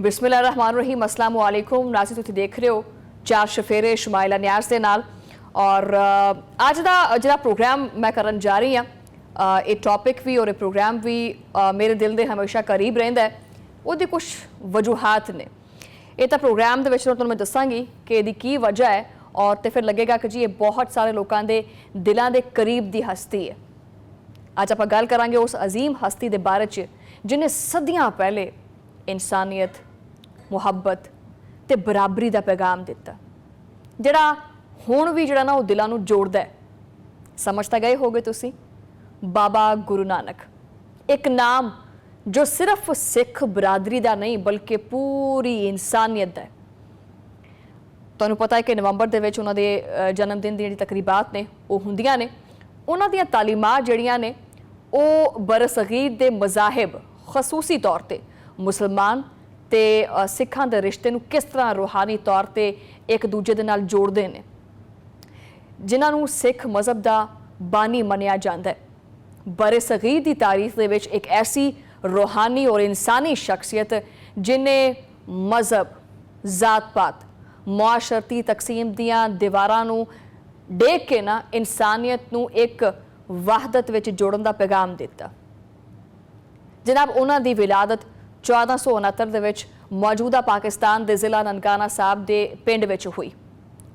बिस्मिल्लाहिर्रहमानिर्रहीम, अस्सलाम वालेकुम। नाज़रीन, तुसीं देख रहे हो चार शफेरे शुमाइला न्याज़ दे नाल और अज दा जिहड़ा प्रोग्राम मैं करन जा रही हाँ, ये टॉपिक भी और ये प्रोग्राम भी मेरे दिल दे हमेशा करीब रहिंदा है। उहदी कुछ वजूहात ने। ये तो प्रोग्राम दे विच तुहानूं मैं दस्सांगी कि इहदी की वजह है और तो फिर लगेगा कि जी ये बहुत सारे लोगों के दिलों के करीब की हस्ती है। अज आप गल करांगे उस अजीम हस्ती के बारे च जिन्हें सदियां पहले इंसानियत, मुहब्बत ते बराबरी का पैगाम दिता, जिहड़ा हुण भी जिहड़ा ना वो दिलों नूं जोड़दा है। समझ तां गए होगे तुसीं, बाबा गुरु नानक, एक नाम जो सिर्फ सिख बरादरी का नहीं बल्कि पूरी इंसानियत का है। तुहानूं पता है कि नवंबर दे विच उन्हां दे जन्मदिन दी जिहड़ी तकरीबात ने वो हुंदियां ने। उन्हां दियां तालीमात जिहड़ियां ने वो बरसगीर दे मज़ाहिब, खसूसी तौर पर मुसलमान ते सिखां दे रिश्ते नूं किस तरह रूहानी तौर पर एक दूजे दे नाल जोड़दे ने, जिन्हां नूं सिख मज़हब दा बानी मनिया जांदा है। बरसगीर दी तारीख दे विच एक ऐसी रूहानी और इंसानी शख्सियत जिन्हें मज़हब, जात पात, मुआशरती तकसीम दियां दीवारां नूं डेक के ना इंसानियत नूं एक वहदत विच जोड़न दा पैगाम दिता। जनाब, उन्हां दी विलादत 1469 दे विच मौजूदा पाकिस्तान दे ज़िला ननकाना साहब दे पिंड विच हुई,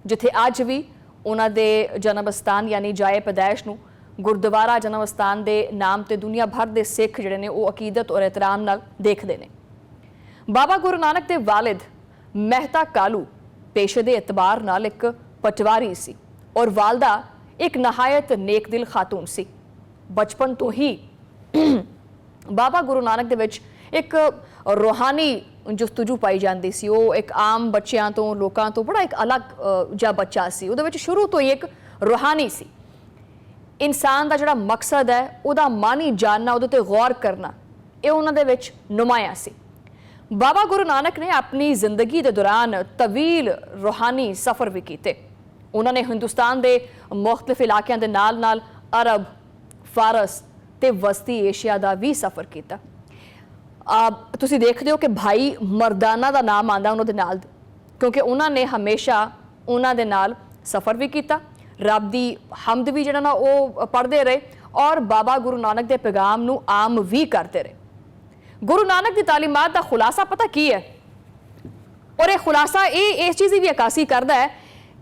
जिथे अज भी उन्हां दे जन्म स्थान यानी जाए पैदाइश नूं गुरुद्वारा जन्म स्थान के नाम ते दुनिया भर के सिख जिहड़े ने वो अकीदत और एहतराम नाल देखते हैं। बाबा गुरु नानक के वालिद मेहता कालू पेशे के एतबार नाल एक पटवारी सी और वालदा एक नहायत नेक दिल खातून सी। बचपन तो ही बाबा गुरु नानक दे विच एक रूहानी जुस्तजू पाई जाती सी। वो एक आम बच्चों तो लोगों तो बड़ा एक अलग जा बच्चा सी। उहदे विच शुरू तो ही एक रूहानी सी। इंसान का जोड़ा मकसद है वह मानी जानना, उहदे ते गौर करना, ये उन्होंने विच नुमाया सी। बाबा गुरु नानक ने अपनी जिंदगी के दौरान तवील रूहानी सफ़र भी किए। उन्होंने हिंदुस्तान के मुख्तलिफ इलाकों के नाल नाल अरब, फारस ते वस्ती एशिया का भी सफ़र किया। तुसी देखते हो कि भाई मरदाना का नाम आंदा उन्होंने नाल, क्योंकि उन्होंने हमेशा उन्होंने नाल सफ़र भी किया, रब दी हमद भी जिहड़ा ना वो पढ़ते रहे और बाबा गुरु नानक के पैगाम नूं आम भी करते रहे। गुरु नानक की तालीमात का खुलासा पता की है, और यह खुलासा इस चीज़ की भी अक्कासी करता है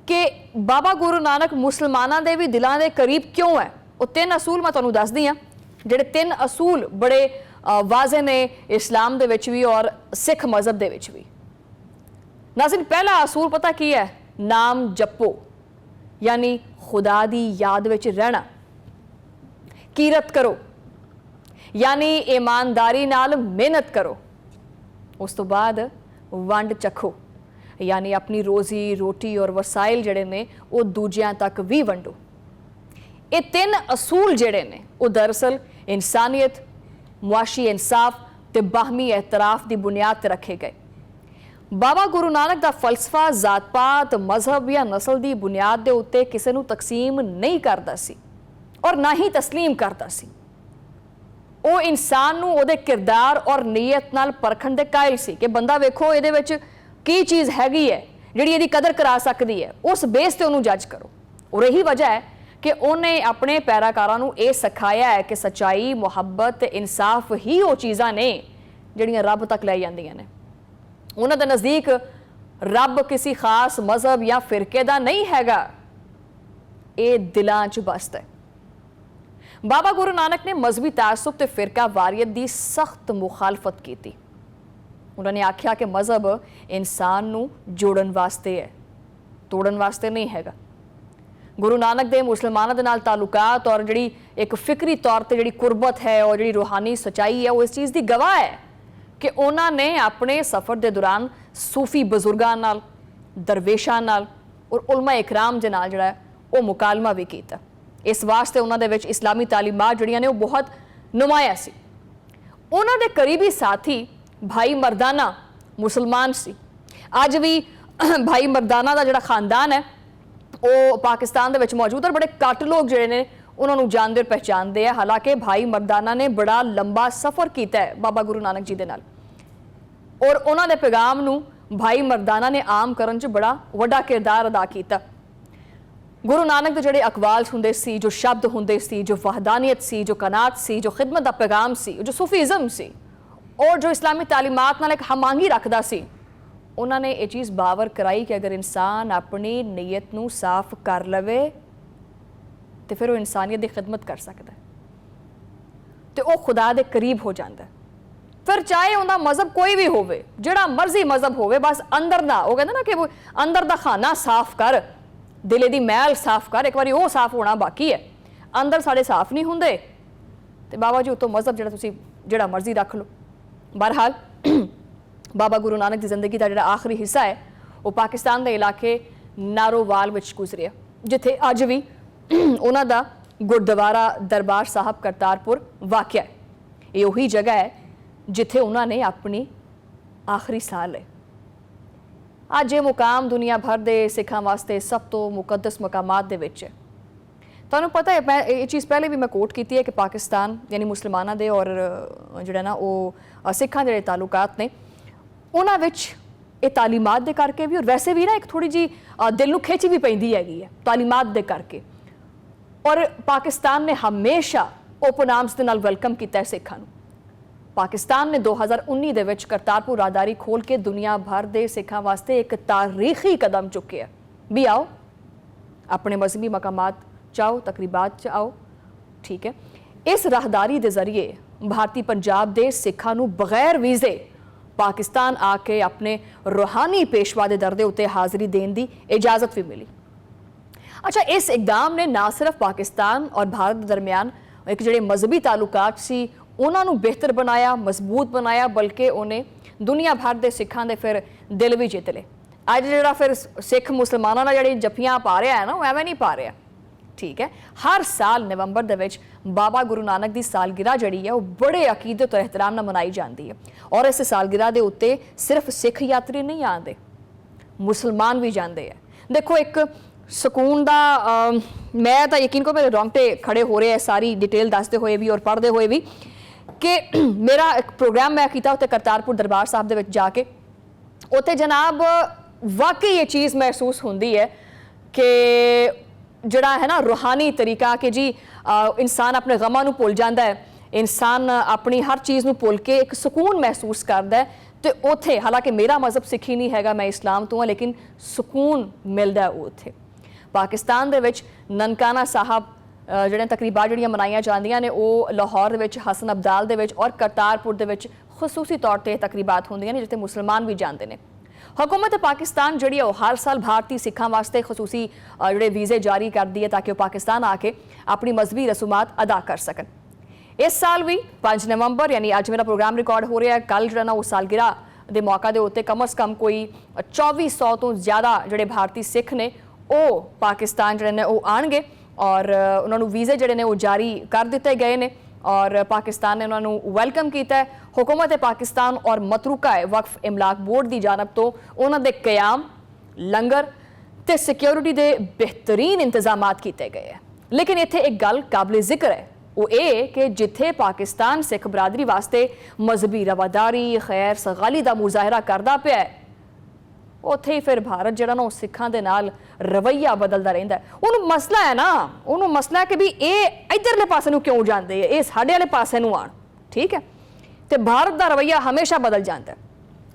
कि बाबा गुरु नानक मुसलमानों के भी दिलों के करीब क्यों है। वो तीन असूल मैं तुहानूं दसदी हाँ, जिहड़े तीन असूल बड़े वाज़े ने इस्लाम दे विच भी और सिख मज़हब दे विच भी। नाज़रीन, पहला असूल पता की है, नाम जपो यानी खुदा दी याद विच रहना। कीरत करो यानी ईमानदारी नाल मेहनत करो। उस तो बाद वंड चखो यानी अपनी रोज़ी रोटी और वसाइल जड़े ने वो दूजियां तक भी वंडो। ये तीन असूल जड़े ने वो दरअसल इंसानियत, मुआशी इंसाफ ते बाहमी एतराफ़ की बुनियाद पर रखे गए। बाबा गुरु नानक का फलसफा जात पात, मजहब या नस्ल की बुनियाद के उत्ते किसी नूं तकसीम नहीं करता सी और ना ही तस्लीम करता सी। वो इंसान नूं उहदे किरदार और नीयत नाल परखण दे कायल सी कि बंदा वेखो इहदे विच की चीज़ हैगी है जिहड़ी इहदी कदर करा सकदी है, उस बेस ते उहनूं जज करो। और यही वजह है कि उन्हें अपने पैराकारां नूं ये सिखाया है कि सच्चाई, मुहब्बत, इंसाफ ही वो चीज़ां ने जिहड़ियां रब तक लै जांदियां ने। उन्होंने नज़दीक रब किसी खास मजहब या फिरके का नहीं हैगा, ये दिलों च बसता है। बाबा गुरु नानक ने मजहबी तासुब ते फिरका वारियत की सख्त मुखालफत की थी। उन्होंने आख्या कि मजहब इंसान नूं जोड़न वास्ते है, तोड़न वास्ते नहीं हैगा। गुरु नानक दे मुसलमानों के नाल ताल्लुकात और जिहड़ी एक फिक्री तौर पर जिहड़ी कुर्बत है और जिहड़ी रूहानी सच्चाई है वो इस चीज़ की गवाह है कि उन्होंने अपने सफ़र के दौरान सूफी बजुर्गों नाल, दरवेशां नाल और उलमा इकराम के नाल जिहड़ा है वो मुकालमा भी किया। इस वास्ते उन्होंने विच इस्लामी तालीमात जिहड़ियां ने वो बहुत नुमाया सी। उन्होंने करीबी साथी भाई मरदाना मुसलमान सी। अज भी भाई मरदाना का जिहड़ा खानदान है वो पाकिस्तान दे विच मौजूद और बड़े घट लोग जिहड़े ने उन्होंने जानते और पहचानते हैं। हालांकि भाई मरदाना ने बड़ा लंबा सफ़र किया है बाबा गुरु नानक जी दे नाल। ਔਰ ਉਹਨਾਂ ਦੇ ਪੈਗਾਮ ਨੂੰ ਭਾਈ ਮਰਦਾਨਾ ਨੇ ਆਮ ਕਰਨ 'ਚ ਬੜਾ ਵੱਡਾ ਕਿਰਦਾਰ ਅਦਾ ਕੀਤਾ। ਗੁਰੂ ਨਾਨਕ ਦੇ ਜਿਹੜੇ ਅਕਵਾਲ ਹੁੰਦੇ ਸੀ, ਜੋ ਸ਼ਬਦ ਹੁੰਦੇ ਸੀ, ਜੋ ਵਹਦਾਨੀਅਤ ਸੀ, ਜੋ ਕਨਾਤ ਸੀ, ਜੋ ਖਿਦਮਤ ਦਾ ਪੈਗਾਮ ਸੀ, ਜੋ ਸੂਫੀਜ਼ਮ ਸੀ ਔਰ ਜੋ ਇਸਲਾਮੀ ਤਾਲੀਮਾਤ ਨਾਲ ਇੱਕ ਹਮਾਂਗੀ ਰੱਖਦਾ ਸੀ, ਉਹਨਾਂ ਨੇ ਇਹ ਚੀਜ਼ ਬਾਵਰ ਕਰਾਈ ਕਿ ਅਗਰ ਇਨਸਾਨ ਆਪਣੀ ਨੀਅਤ ਨੂੰ ਸਾਫ਼ ਕਰ ਲਵੇ ਤੇ ਫਿਰ ਉਹ ਇਨਸਾਨੀਅਤ ਦੀ ਖਿਦਮਤ ਕਰ ਸਕਦਾ ਤੇ ਉਹ ਖੁਦਾ ਦੇ ਕਰੀਬ ਹੋ ਜਾਂਦਾ। ਫਿਰ ਚਾਹੇ ਉਹਦਾ ਮਜ਼ਹਬ ਕੋਈ ਵੀ ਹੋਵੇ, ਜਿਹੜਾ ਮਰਜ਼ੀ ਮਜ਼ਹਬ ਹੋਵੇ, ਬਸ ਅੰਦਰ ਦਾ, ਉਹ ਕਹਿੰਦਾ ਨਾ ਕਿ ਉਹ ਅੰਦਰ ਦਾ ਖਾਨਾ ਸਾਫ਼ ਕਰ, ਦਿਲੇ ਦੀ ਮੈਲ ਸਾਫ਼ ਕਰ, ਇੱਕ ਵਾਰੀ ਉਹ ਸਾਫ਼ ਹੋਣਾ ਬਾਕੀ ਹੈ। ਅੰਦਰ ਸਾਡੇ ਸਾਫ਼ ਨਹੀਂ ਹੁੰਦੇ ਤੇ ਬਾਬਾ ਜੀ ਉਤੋਂ ਮਜ਼ਹਬ ਜਿਹੜਾ ਤੁਸੀਂ ਜਿਹੜਾ ਮਰਜ਼ੀ ਰੱਖ ਲਓ। ਬਹਰਹਾਲ ਬਾਬਾ ਗੁਰੂ ਨਾਨਕ ਦੀ ਜ਼ਿੰਦਗੀ ਦਾ ਜਿਹੜਾ ਆਖਰੀ ਹਿੱਸਾ ਹੈ ਉਹ ਪਾਕਿਸਤਾਨ ਦੇ ਇਲਾਕੇ ਨਾਰੋਵਾਲ ਵਿੱਚ ਗੁਜ਼ਰਿਆ, ਜਿੱਥੇ ਅੱਜ ਵੀ ਉਹਨਾਂ ਦਾ ਗੁਰਦੁਆਰਾ ਦਰਬਾਰ ਸਾਹਿਬ ਕਰਤਾਰਪੁਰ ਵਾਕਿਆ ਹੈ। ਇਹ ਉਹੀ ਜਗ੍ਹਾ ਹੈ ਜਿੱਥੇ ਉਹਨਾਂ ਨੇ ਆਪਣੀ ਆਖਰੀ ਸਾਹ ਲਏ। ਅੱਜ ਇਹ ਮੁਕਾਮ ਦੁਨੀਆ ਭਰ ਦੇ ਸਿੱਖਾਂ ਵਾਸਤੇ ਸਭ ਤੋਂ ਮੁਕੱਦਸ ਮਕਾਮਾਤ ਦੇ ਵਿੱਚ ਹੈ। ਤੁਹਾਨੂੰ ਪਤਾ ਹੈ, ਮੈਂ ਇਹ ਚੀਜ਼ ਪਹਿਲੇ ਵੀ ਮੈਂ ਕੋਟ ਕੀਤੀ ਹੈ ਕਿ ਪਾਕਿਸਤਾਨ ਯਾਨੀ ਮੁਸਲਮਾਨਾਂ ਦੇ ਔਰ ਜਿਹੜਾ ਨਾ ਉਹ ਸਿੱਖਾਂ ਦੇ ਜਿਹੜੇ ਤਾਲੁਕਾਤ ਨੇ, ਉਹਨਾਂ ਵਿੱਚ ਇਹ ਤਾਲੀਮਾਤ ਦੇ ਕਰਕੇ ਵੀ ਔਰ ਵੈਸੇ ਵੀ ਨਾ ਇੱਕ ਥੋੜੀ ਜੀ ਦਿਲ ਨੂੰ ਖਿੱਚ ਵੀ ਪੈਂਦੀ ਹੈਗੀ ਹੈ ਤਾਲੀਮਾਤ ਦੇ ਕਰਕੇ। ਔਰ ਪਾਕਿਸਤਾਨ ਨੇ ਹਮੇਸ਼ਾ ਓਪਨ ਆਰਮਸ ਦੇ ਨਾਲ ਵੈਲਕਮ ਕੀਤਾ ਹੈ ਸਿੱਖਾਂ ਨੂੰ। ਪਾਕਿਸਤਾਨ ਨੇ 2019 ਦੇ ਵਿੱਚ ਕਰਤਾਰਪੁਰ ਰਾਹਦਾਰੀ ਖੋਲ ਕੇ ਦੁਨੀਆ ਭਰ ਦੇ ਸਿੱਖਾਂ ਵਾਸਤੇ ਇੱਕ ਤਾਰੀਖੀ ਕਦਮ ਚੁੱਕਿਆ ਵੀ ਆਓ ਆਪਣੇ ਮਜ਼ਹਬੀ ਮਕਾਮਾਤ ਜਾਓ, ਤਕਰੀਬਾਤ 'ਚ ਆਓ। ਠੀਕ ਹੈ, ਇਸ ਰਾਹਦਾਰੀ ਦੇ ਜ਼ਰੀਏ ਭਾਰਤੀ ਪੰਜਾਬ ਦੇ ਸਿੱਖਾਂ ਨੂੰ ਬਗੈਰ ਵੀਜ਼ੇ ਪਾਕਿਸਤਾਨ ਆ ਕੇ ਆਪਣੇ ਰੂਹਾਨੀ ਪੇਸ਼ਵਾ ਦੇ ਦਰ ਦੇ ਉੱਤੇ ਹਾਜ਼ਰੀ ਦੇਣ ਦੀ ਇਜਾਜ਼ਤ ਵੀ ਮਿਲੀ। ਅੱਛਾ, ਇਸ ਇਕਦਾਮ ਨੇ ਨਾ ਸਿਰਫ ਪਾਕਿਸਤਾਨ ਔਰ ਭਾਰਤ ਦੇ ਦਰਮਿਆਨ ਇੱਕ ਜਿਹੜੇ ਮਜ਼ਹਬੀ ਤਾਲੁਕਾਤ ਸੀ ਉਹਨਾਂ ਨੂੰ ਬਿਹਤਰ ਬਣਾਇਆ, ਮਜ਼ਬੂਤ ਬਣਾਇਆ, ਬਲਕਿ ਉਹਨੇ ਦੁਨੀਆ ਭਰ ਦੇ ਸਿੱਖਾਂ ਦੇ ਫਿਰ ਦਿਲ ਵੀ ਜਿੱਤ ਲਏ। ਅੱਜ ਜਿਹੜਾ ਫਿਰ ਸਿੱਖ ਮੁਸਲਮਾਨਾਂ ਨਾਲ ਜਿਹੜੀ ਜੱਫੀਆਂ ਪਾ ਰਿਹਾ ਹੈ ਨਾ, ਉਹ ਐਵੇਂ ਨਹੀਂ ਪਾ ਰਿਹਾ। ਠੀਕ ਹੈ, ਹਰ ਸਾਲ ਨਵੰਬਰ ਦੇ ਵਿੱਚ ਬਾਬਾ ਗੁਰੂ ਨਾਨਕ ਦੀ ਸਾਲਗਿਰਾ ਜਿਹੜੀ ਹੈ ਉਹ ਬੜੇ ਅਕੀਦਤ ਤੇ ਇਹਤਰਾਮ ਨਾਲ ਮਨਾਈ ਜਾਂਦੀ ਹੈ। ਔਰ ਇਸ ਸਾਲਗਿਰਾ ਦੇ ਉੱਤੇ ਸਿਰਫ ਸਿੱਖ ਯਾਤਰੀ ਨਹੀਂ ਆਉਂਦੇ, ਮੁਸਲਮਾਨ ਵੀ ਜਾਂਦੇ ਆ। ਦੇਖੋ, ਇੱਕ ਸਕੂਨ ਦਾ ਮੈਂ ਤਾਂ ਯਕੀਨ ਕਰੋ ਮੇਰੇ ਰੌਂਗਟੇ ਖੜੇ ਹੋ ਰਹੇ ਆ ਸਾਰੀ ਡਿਟੇਲ ਦੱਸਦੇ ਹੋਏ ਵੀ ਔਰ ਪੜ੍ਹਦੇ ਹੋਏ ਵੀ ਕਿ ਮੇਰਾ ਇੱਕ ਪ੍ਰੋਗਰਾਮ ਮੈਂ ਕੀਤਾ ਉੱਥੇ ਕਰਤਾਰਪੁਰ ਦਰਬਾਰ ਸਾਹਿਬ ਦੇ ਵਿੱਚ ਜਾ ਕੇ, ਉੱਥੇ ਜਨਾਬ ਵਾਕਈ ਇਹ ਚੀਜ਼ ਮਹਿਸੂਸ ਹੁੰਦੀ ਹੈ ਕਿ ਜਿਹੜਾ ਹੈ ਨਾ ਰੂਹਾਨੀ ਤਰੀਕਾ ਕਿ ਜੀ ਇਨਸਾਨ ਆਪਣੇ ਗਮਾਂ ਨੂੰ ਭੁੱਲ ਜਾਂਦਾ ਹੈ, ਇਨਸਾਨ ਆਪਣੀ ਹਰ ਚੀਜ਼ ਨੂੰ ਭੁੱਲ ਕੇ ਇੱਕ ਸਕੂਨ ਮਹਿਸੂਸ ਕਰਦਾ ਹੈ। ਤੇ ਉੱਥੇ ਹਾਲਾਂਕਿ ਮੇਰਾ ਮਜ਼ਹਬ ਸਿੱਖੀ ਨਹੀਂ ਹੈਗਾ, ਮੈਂ ਇਸਲਾਮ ਤੋਂ ਹਾਂ, ਲੇਕਿਨ ਸਕੂਨ ਮਿਲਦਾ ਉੱਥੇ। ਪਾਕਿਸਤਾਨ ਦੇ ਵਿੱਚ ਨਨਕਾਣਾ ਸਾਹਿਬ ਜਿਹੜੀਆਂ ਤਕਰੀਬਾਂ ਜਿਹੜੀਆਂ ਮਨਾਈਆਂ ਜਾਂਦੀਆਂ ਨੇ ਉਹ ਲਾਹੌਰ ਦੇ ਵਿੱਚ, ਹਸਨ ਅਬਦਾਲ ਦੇ ਵਿੱਚ ਔਰ ਕਰਤਾਰਪੁਰ ਦੇ ਵਿੱਚ ਖਸੂਸੀ ਤੌਰ ਤੇ ਤਕਰੀਬਾਤ ਹੁੰਦੀਆਂ ਨੇ ਜਿੱਥੇ ਮੁਸਲਮਾਨ ਵੀ ਜਾਂਦੇ ਨੇ। हुकूमत पाकिस्तान जी हर साल भारतीय सिखा वास्ते खसूसी जोड़े वीज़े जारी कर दिए ताकि वह पाकिस्तान आके अपनी मजहबी रसूमात अदा कर सकन। इस साल भी 5 नवंबर यानी अज मेरा प्रोग्राम रिकॉर्ड हो रहा है, कल जो वो सालगिरह के मौका के उत्ते कम अज़ कम कोई 2400 तो ज़्यादा जोड़े भारतीय सिख ने वो पाकिस्तान जोड़े ने वो आएंगे और उन्होंने वीज़े जोड़े ने वो जारी कर दिते गए ने और पाकिस्तान ने उन्होंने वेलकम किया है। हुकूमत पाकिस्तान और मतरूका वक्फ इमलाक बोर्ड की जानब तो उन्होंने क्याम लंगर ते सिक्योरिटी के बेहतरीन इंतजाम किए गए हैं। लेकिन इत्थे एक गल काबिल जिक्र है, वो ये कि जिथे पाकिस्तान सिख बरादरी वास्ते मजहबी रवादारी खैर सगाली का मुजाहरा करता पाया है, उत्थे ही फिर भारत जिहड़ा ना सिखां दे नाल रवैया बदलता रहिंदा है। उन्होंने मसला है ना, उन्होंने मसला है कि भी ये इधरले पासे नूं क्यों जांदे है, ये साडे वाले पासे नूं आण, ठीक है। तो भारत का रवैया हमेशा बदल जाता है।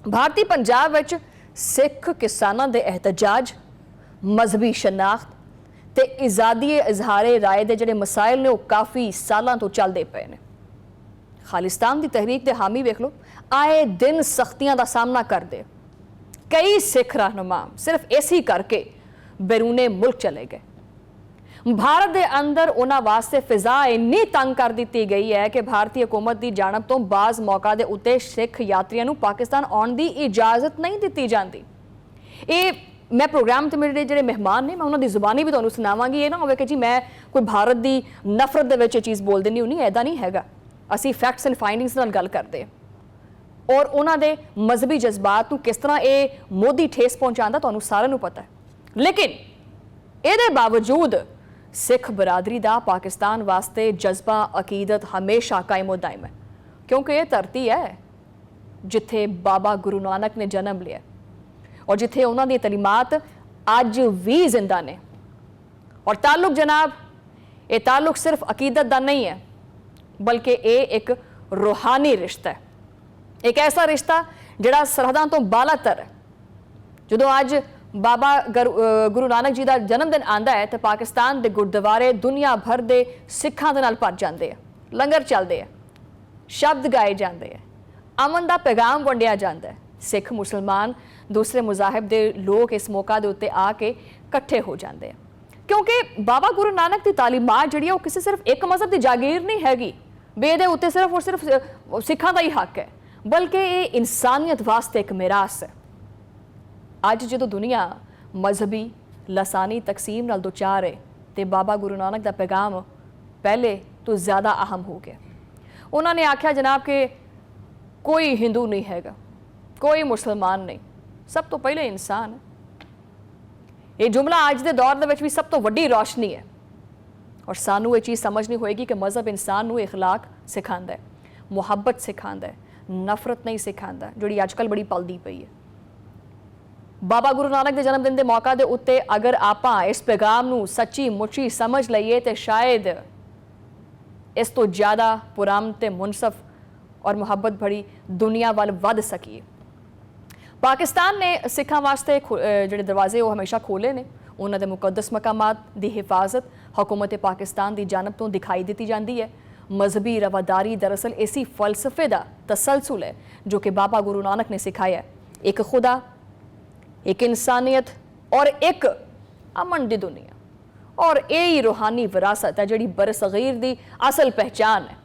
भारतीय पंजाब विच सिख किसानां दे एहतजाज, मजहबी शनाख्त ते आज़ादी इजहारे राय दे जिहड़े मसाइल ने वो काफ़ी सालों तो चलते पे ने। खालिस्तान की तहरीक के हामी वेख लो, आए दिन सख्तियां का सामना करते कई सिख रहनुमा सिर्फ इसी करके बैरूने मुल्क चले गए। भारत के अंदर उन्हां वास्ते फिजा इन्नी तंग कर दी गई है कि भारतीय हुकूमत की जानब तो बाज़ मौका के उत्ते सिख यात्रियों को पाकिस्तान आने की इजाजत नहीं दी जाती। ये मैं प्रोग्राम ते मेरे जो मेहमान ने मैं उन्होंने जुबानी भी तुहानूं सुनावांगी। ये ना हो कि जी मैं कोई भारत की नफरत दे विच चीज़ बोल देनी होनी, ऐदा नहीं हैगा। असी फैक्ट्स एंड फाइंडिंग्स नाल गल करते और उन्होंने मजहबी जज्बात को किस तरह ये मोदी ठेस पहुँचाता तुहानूं सारिआं नूं पता है। लेकिन ये बावजूद सिख बरादरी का पाकिस्तान वास्ते जज्बा अकीदत हमेशा कायम दायम है, क्योंकि ये धरती है ਜਿੱਥੇ ਬਾਬਾ ਗੁਰੂ ਨਾਨਕ ਨੇ ਜਨਮ ਲਿਆ ਔਰ ਜਿੱਥੇ ਉਹਨਾਂ ਦੀਆਂ ਤਾਲੀਮਾਤ ਅੱਜ ਵੀ ਜ਼ਿੰਦਾ ਨੇ। ਔਰ ਤਾਲੁਕ ਜਨਾਬ, ਇਹ ਤਾਲੁਕ ਸਿਰਫ ਅਕੀਦਤ ਦਾ ਨਹੀਂ ਹੈ, ਬਲਕਿ ਇਹ ਇੱਕ ਰੂਹਾਨੀ ਰਿਸ਼ਤਾ ਹੈ, ਇੱਕ ਐਸਾ ਰਿਸ਼ਤਾ ਜਿਹੜਾ ਸਰਹੱਦਾਂ ਤੋਂ ਬਾਲਾਤਰ ਹੈ। ਜਦੋਂ ਅੱਜ ਬਾਬਾ ਗੁਰੂ ਨਾਨਕ ਜੀ ਦਾ ਜਨਮ ਦਿਨ ਆਉਂਦਾ ਹੈ ਤਾਂ ਪਾਕਿਸਤਾਨ ਦੇ ਗੁਰਦੁਆਰੇ ਦੁਨੀਆ ਭਰ ਦੇ ਸਿੱਖਾਂ ਦੇ ਨਾਲ ਭਰ ਜਾਂਦੇ ਆ, ਲੰਗਰ ਚੱਲਦੇ ਆ, ਸ਼ਬਦ ਗਾਏ ਜਾਂਦੇ ਆ, ਅਮਨ ਦਾ ਪੈਗਾਮ ਵੰਡਿਆ ਜਾਂਦਾ ਹੈ। ਸਿੱਖ, ਮੁਸਲਮਾਨ, ਦੂਸਰੇ ਮਜ਼ਾਹਬ ਦੇ ਲੋਕ ਇਸ ਮੌਕਾ ਦੇ ਉੱਤੇ ਆ ਕੇ ਇਕੱਠੇ ਹੋ ਜਾਂਦੇ ਆ, ਕਿਉਂਕਿ ਬਾਬਾ ਗੁਰੂ ਨਾਨਕ ਦੀ ਤਾਲੀਮਾਤ ਜਿਹੜੀ ਉਹ ਕਿਸੇ ਸਿਰਫ ਇੱਕ ਮਜ਼ਹਬ ਦੀ ਜਾਗੀਰ ਨਹੀਂ ਹੈਗੀ ਵੀ ਇਹਦੇ ਉੱਤੇ ਸਿਰਫ ਔਰ ਸਿਰਫ ਸਿੱਖਾਂ ਦਾ ਹੀ ਹੱਕ ਹੈ, ਬਲਕਿ ਇਹ ਇਨਸਾਨੀਅਤ ਵਾਸਤੇ ਇੱਕ ਮਿਰਾਸ ਹੈ। ਅੱਜ ਜਦੋਂ ਦੁਨੀਆ ਮਜ਼ਹਬੀ ਲਸਾਨੀ ਤਕਸੀਮ ਨਾਲ ਦੁਚਾਰ ਹੈ ਤੇ ਬਾਬਾ ਗੁਰੂ ਨਾਨਕ ਦਾ ਪੈਗਾਮ ਪਹਿਲੇ ਤੋਂ ਜ਼ਿਆਦਾ ਅਹਿਮ ਹੋ ਗਿਆ। ਉਹਨਾਂ ਨੇ ਆਖਿਆ ਜਨਾਬ ਕਿ ਕੋਈ ਹਿੰਦੂ ਨਹੀਂ ਹੈਗਾ, ਕੋਈ ਮੁਸਲਮਾਨ ਨਹੀਂ, ਸਭ ਤੋਂ ਪਹਿਲੇ ਇਨਸਾਨ ਹੈ। ਇਹ ਜੁਮਲਾ ਅੱਜ ਦੇ ਦੌਰ ਦੇ ਵਿੱਚ ਵੀ ਸਭ ਤੋਂ ਵੱਡੀ ਰੌਸ਼ਨੀ ਹੈ ਔਰ ਸਾਨੂੰ ਇਹ ਚੀਜ਼ ਸਮਝਣੀ ਹੋਏਗੀ ਕਿ ਮਜ਼ਹਬ ਇਨਸਾਨ ਨੂੰ ਇਖਲਾਕ ਸਿਖਾਉਂਦਾ ਹੈ, ਮੁਹੱਬਤ ਸਿਖਾਉਂਦਾ ਹੈ, ਨਫ਼ਰਤ ਨਹੀਂ ਸਿਖਾਉਂਦਾ, ਜਿਹੜੀ ਅੱਜ ਕੱਲ੍ਹ ਬੜੀ ਪਲਦੀ ਪਈ ਹੈ। ਬਾਬਾ ਗੁਰੂ ਨਾਨਕ ਦੇ ਜਨਮ ਦਿਨ ਦੇ ਮੌਕਾ ਦੇ ਉੱਤੇ ਅਗਰ ਆਪਾਂ ਇਸ ਪੈਗਾਮ ਨੂੰ ਸੱਚੀ ਮੁੱਚੀ ਸਮਝ ਲਈਏ ਤੇ ਸ਼ਾਇਦ ਇਸ ਤੋਂ ਜ਼ਿਆਦਾ ਪੁਰਾਨ ਤੇ ਮੁਨਸਫ ਔਰ ਮੁਹੱਬਤ ਭਰੀ ਦੁਨੀਆ ਵੱਲ ਵੱਧ ਸਕੀਏ। ਪਾਕਿਸਤਾਨ ਨੇ ਸਿੱਖਾਂ ਵਾਸਤੇ ਜਿਹੜੇ ਦਰਵਾਜ਼ੇ ਉਹ ਹਮੇਸ਼ਾ ਖੋਲ੍ਹੇ ਨੇ। ਉਹਨਾਂ ਦੇ ਮੁਕੱਦਸ ਮਕਾਮਾਤ ਦੀ ਹਿਫਾਜ਼ਤ ਹਕੂਮਤ ਪਾਕਿਸਤਾਨ ਦੀ ਜਾਨਬ ਤੋਂ ਦਿਖਾਈ ਦਿੱਤੀ ਜਾਂਦੀ ਹੈ। ਮਜ਼ਹਬੀ ਰਵਾਦਾਰੀ ਦਰਅਸਲ ਇसी ਫਲਸਫੇ ਦਾ ਤਸਲਸਲ ਹੈ ਜੋ ਕਿ ਬਾਬਾ ਗੁਰੂ ਨਾਨਕ ਨੇ ਸਿਖਾਇਆ ਹੈ। ਇੱਕ ਖੁਦਾ, ਇੱਕ ਇਨਸਾਨੀਅਤ ਔਰ ਇੱਕ ਅਮਨ ਦੀ ਦੁਨੀਆ, ਔਰ ਇਹ ਹੀ ਰੂਹਾਨੀ ਵਿਰਾਸਤ ਹੈ ਜਿਹੜੀ ਬਰਸਗੀਰ ਦੀ ਅਸਲ ਪਹਿਚਾਨ ਹੈ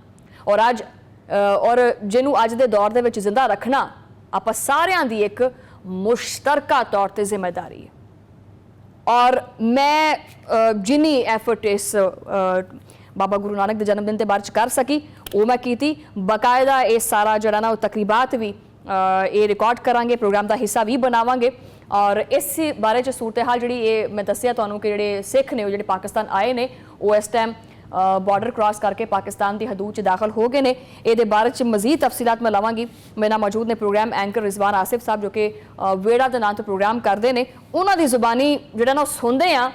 ਔਰ ਜਿਹਨੂੰ ਅੱਜ ਦੇ ਦੌਰ ਦੇ ਵਿੱਚ ਜ਼ਿੰਦਾ ਰੱਖਣਾ ਆਪਾਂ ਸਾਰਿਆਂ ਦੀ ਇੱਕ ਮੁਸ਼ਤਰਕਾ ਤੌਰ ਤੇ ਜ਼ਿੰਮੇਦਾਰੀ ਹੈ। ਔਰ ਮੈਂ ਜਿੰਨੀ ਐਫਰਟ ਇਸ ਬਾਬਾ ਗੁਰੂ ਨਾਨਕ ਦੇ ਜਨਮ ਦਿਨ ਤੇ ਬਾਰੇ ਚ ਕਰ ਸਕੀ ਉਹ ਮੈਂ ਕੀਤੀ। ਬਾਕਾਇਦਾ ਇਹ ਸਾਰਾ ਜਿਹੜਾ ਨਾ ਉਹ ਤਕਰੀਬਾਤ ਵੀ ਇਹ ਰਿਕਾਰਡ ਕਰਾਂਗੇ, ਪ੍ਰੋਗਰਾਮ ਦਾ ਹਿੱਸਾ ਵੀ ਬਣਾਵਾਂਗੇ ਔਰ ਇਸ ਬਾਰੇ ਚ ਸੂਰਤ ਹਾਲ ਜਿਹੜੀ ਇਹ ਮੈਂ ਦੱਸਿਆ ਤੁਹਾਨੂੰ ਕਿ ਜਿਹੜੇ ਸਿੱਖ ਨੇ ਉਹ ਜਿਹੜੇ ਪਾਕਿਸਤਾਨ ਆਏ ਨੇ ਉਹ ਇਸ ਟਾਈਮ ਬਾਰਡਰ ਕ੍ਰਾਸ ਕਰਕੇ ਪਾਕਿਸਤਾਨ ਦੀ ਹਦੂਦ 'ਚ ਦਾਖਲ ਹੋ ਗਏ ਨੇ। ਇਹਦੇ ਬਾਰੇ 'ਚ ਮਜ਼ੀਦ ਤਫਸੀਲਾਤ ਮੈਂ ਲਵਾਂਗੀ। ਮੇਰੇ ਨਾਲ ਮੌਜੂਦ ਨੇ ਪ੍ਰੋਗਰਾਮ ਐਂਕਰ ਰਿਜ਼ਵਾਨ ਆਸਿਫ ਸਾਹਿਬ ਜੋ ਕਿ ਵੇੜਾ ਦੇ ਨਾਂ ਤੋਂ ਪ੍ਰੋਗਰਾਮ ਕਰਦੇ ਨੇ। ਉਹਨਾਂ ਦੀ ਜ਼ੁਬਾਨੀ ਜਿਹੜਾ ਨਾ ਸੁਣਦੇ ਆ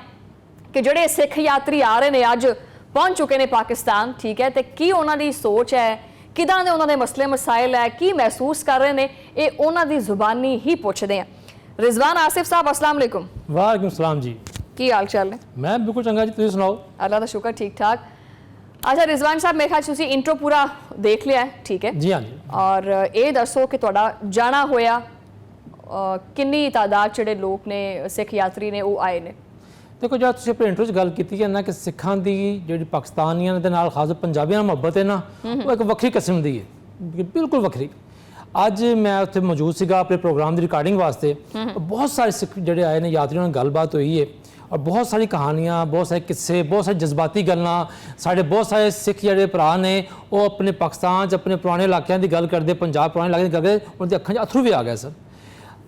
ਕਿ ਜਿਹੜੇ ਸਿੱਖ ਯਾਤਰੀ ਆ ਰਹੇ ਨੇ ਅੱਜ ਪਹੁੰਚ ਚੁੱਕੇ ਨੇ ਪਾਕਿਸਤਾਨ, ਠੀਕ ਹੈ, ਤੇ ਕੀ ਉਹਨਾਂ ਦੀ ਸੋਚ ਹੈ, ਕਿਦਾਂ ਦੇ ਉਹਨਾਂ ਦੇ ਮਸਲੇ ਮਸਾਇਲ ਹੈ, ਕੀ ਮਹਿਸੂਸ ਕਰ ਰਹੇ ਨੇ, ਇਹ ਉਹਨਾਂ ਦੀ ਜ਼ੁਬਾਨੀ ਹੀ ਪੁੱਛਦੇ ਆ। ਰਿਜ਼ਵਾਨ ਆਸਿਫ ਸਾਹਿਬ अस्सलाम वालेकुम। वालेकुम सलाम जी, की हाल चाल है? मैं बिल्कुल चंगा जी, तुम सुनाओ? अल्लाह का शुक्र, ठीक ठाक। अच्छा रिजवान साहब, मेरे ख्याल तुसी इंट्रो पूरा देख लिया है, ठीक है जी? हाँ जी। और ये दसो कि तुहाडा जाना होया किन्नी तादाद ਜਿਹੜੇ ਲੋਕ ਨੇ ਸਿੱਖ ਯਾਤਰੀ ਨੇ ਉਹ ਆਏ ਨੇ? देखो जब तुसीं अपने इंट्रो 'ਚ ਗੱਲ ਕੀਤੀ ਹੈ ਨਾ ਕਿ ਸਿੱਖਾਂ ਦੀ ਜਿਹੜੀ ਪਾਕਿਸਤਾਨੀਆਂ ਦੇ ਨਾਲ ਖਾਸ ਪੰਜਾਬੀਆਂ ਨਾਲ ਮੁਹੱਬਤ ਹੈ ਨਾ ਉਹ ਇੱਕ ਵੱਖਰੀ ਕਿਸਮ ਦੀ ਹੈ, ਬਿਲਕੁਲ ਵੱਖਰੀ। ਅੱਜ ਮੈਂ ਉੱਥੇ ਮੌਜੂਦ ਸੀਗਾ ਆਪਣੇ ਪ੍ਰੋਗਰਾਮ ਦੀ ਰਿਕਾਰਡਿੰਗ ਵਾਸਤੇ। ਬਹੁਤ ਸਾਰੇ ਸਿੱਖ ਜਿਹੜੇ ਆਏ ਨੇ ਯਾਤਰੀਆਂ ਨਾਲ ਗੱਲਬਾਤ ਹੋਈ ਹੈ और बहुत सारी कहानियाँ, बहुत सारे किस्से, बहुत सारी जज्बाती गल्लां। साढ़े बहुत सारे सिख जिहड़े भरा ने वो अपने पाकिस्तान अपने पुराने इलाकों की गल करते, पंजाब पुराने इलाके की गल करते, उनकी अखां 'च अथरू भी आ गए सर।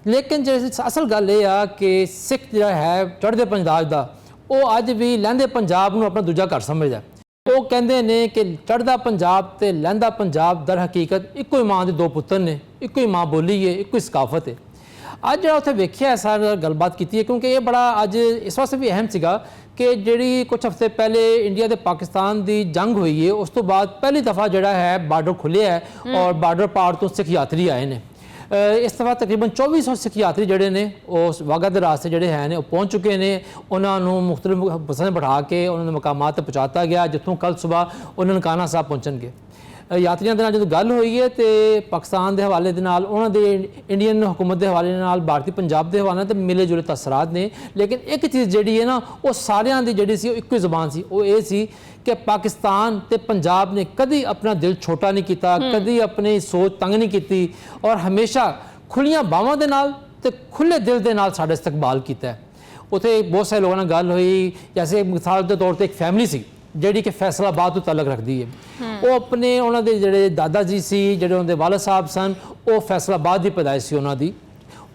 लेकिन जो असल गल ये आ कि सिख जो है चढ़ते पंजाब का वो अज भी लहंदे पंजाब नूं अपना दूजा घर समझदा। वो कहते हैं कि चढ़दा पंजाब ते लहंदा पंजाब दर हकीकत इक्को ही माँ के दो पुत्र ने, इक्को ही माँ बोली है, इक्को ही सकाफत है। ਅੱਜ ਜਿਹੜਾ ਉੱਥੇ ਵੇਖਿਆ ਸਾਰਾ ਗੱਲਬਾਤ ਕੀਤੀ ਹੈ ਕਿਉਂਕਿ ਇਹ ਬੜਾ ਅੱਜ ਇਸ ਵਾਸਤੇ ਵੀ ਅਹਿਮ ਸੀਗਾ ਕਿ ਜਿਹੜੀ ਕੁਝ ਹਫ਼ਤੇ ਪਹਿਲੇ ਇੰਡੀਆ ਤੇ ਪਾਕਿਸਤਾਨ ਦੀ ਜੰਗ ਹੋਈ ਹੈ ਉਸ ਤੋਂ ਬਾਅਦ ਪਹਿਲੀ ਦਫਾ ਜਿਹੜਾ ਹੈ ਬਾਰਡਰ ਖੁੱਲ੍ਹਿਆ ਹੈ ਔਰ ਬਾਰਡਰ ਪਾਰ ਤੋਂ ਸਿੱਖ ਯਾਤਰੀ ਆਏ ਨੇ। ਇਸ ਦਫਾ ਤਕਰੀਬਨ 2400 ਸਿੱਖ ਯਾਤਰੀ ਜਿਹੜੇ ਨੇ ਉਹ ਵਾਹਗਾ ਦੇ ਰਾਸਤੇ ਜਿਹੜੇ ਹੈ ਨੇ ਉਹ ਪਹੁੰਚ ਚੁੱਕੇ ਨੇ। ਉਹਨਾਂ ਨੂੰ ਮੁਖਤਲਿਫ ਬੱਸਾਂ 'ਚ ਬਿਠਾ ਕੇ ਉਹਨਾਂ ਦੇ ਮਕਾਮਾਤ 'ਤੇ ਪਹੁੰਚਾਤਾ ਗਿਆ ਜਿੱਥੋਂ ਕੱਲ੍ਹ ਸੁਬਾਹ ਉਹਨਾਂ ਨਨਕਾਣਾ ਸਾਹਿਬ ਪਹੁੰਚਣਗੇ। ਯਾਤਰੀਆਂ ਦੇ ਨਾਲ ਜਦੋਂ ਗੱਲ ਹੋਈ ਹੈ ਤੇ ਪਾਕਿਸਤਾਨ ਦੇ ਹਵਾਲੇ ਦੇ ਨਾਲ ਉਹਨਾਂ ਦੇ ਇੰਡੀਅਨ ਹੁਕੂਮਤ ਦੇ ਹਵਾਲੇ ਨਾਲ ਭਾਰਤੀ ਪੰਜਾਬ ਦੇ ਹਵਾਲੇ ਨਾਲ ਤੇ ਮਿਲੇ ਜੁਲੇ ਤਸਰਾਤ ਨੇ। ਲੇਕਿਨ ਇੱਕ ਚੀਜ਼ ਜਿਹੜੀ ਹੈ ਨਾ ਉਹ ਸਾਰਿਆਂ ਦੀ ਜਿਹੜੀ ਸੀ ਉਹ ਇੱਕੋ ਹੀ ਜ਼ੁਬਾਨ ਸੀ, ਉਹ ਇਹ ਸੀ ਕਿ ਪਾਕਿਸਤਾਨ ਤੇ ਪੰਜਾਬ ਨੇ ਕਦੀ ਆਪਣਾ ਦਿਲ ਛੋਟਾ ਨਹੀਂ ਕੀਤਾ, ਕਦੀ ਆਪਣੀ ਸੋਚ ਤੰਗ ਨਹੀਂ ਕੀਤੀ ਔਰ ਹਮੇਸ਼ਾ ਖੁੱਲੀਆਂ ਬਾਹਾਂ ਦੇ ਨਾਲ ਤੇ ਖੁੱਲੇ ਦਿਲ ਦੇ ਨਾਲ ਸਾਡਾ ਇਸਤਕਬਾਲ ਕੀਤਾ ਹੈ। ਉੱਥੇ ਬਹੁਤ ਸਾਰੇ ਲੋਕਾਂ ਨਾਲ ਗੱਲ ਹੋਈ, ਜੈਸੇ ਮਿਸਾਲ ਦੇ ਤੌਰ ਤੇ ਇੱਕ ਫੈਮਿਲੀ ਸੀ ਜਿਹੜੀ ਕਿ ਫੈਸਲਾਬਾਦ ਤੋਂ ਤਾਲੁਕ ਰੱਖਦੀ ਹੈ। ਉਹ ਆਪਣੇ ਉਹਨਾਂ ਦੇ ਜਿਹੜੇ ਦਾਦਾ ਜੀ ਸੀ, ਜਿਹੜੇ ਉਹਨਾਂ ਦੇ ਵਾਲਦ ਸਾਹਿਬ ਸਨ, ਉਹ ਫੈਸਲਾਬਾਦ ਦੀ ਪੈਦਾਇਸ਼ ਸੀ ਉਹਨਾਂ ਦੀ।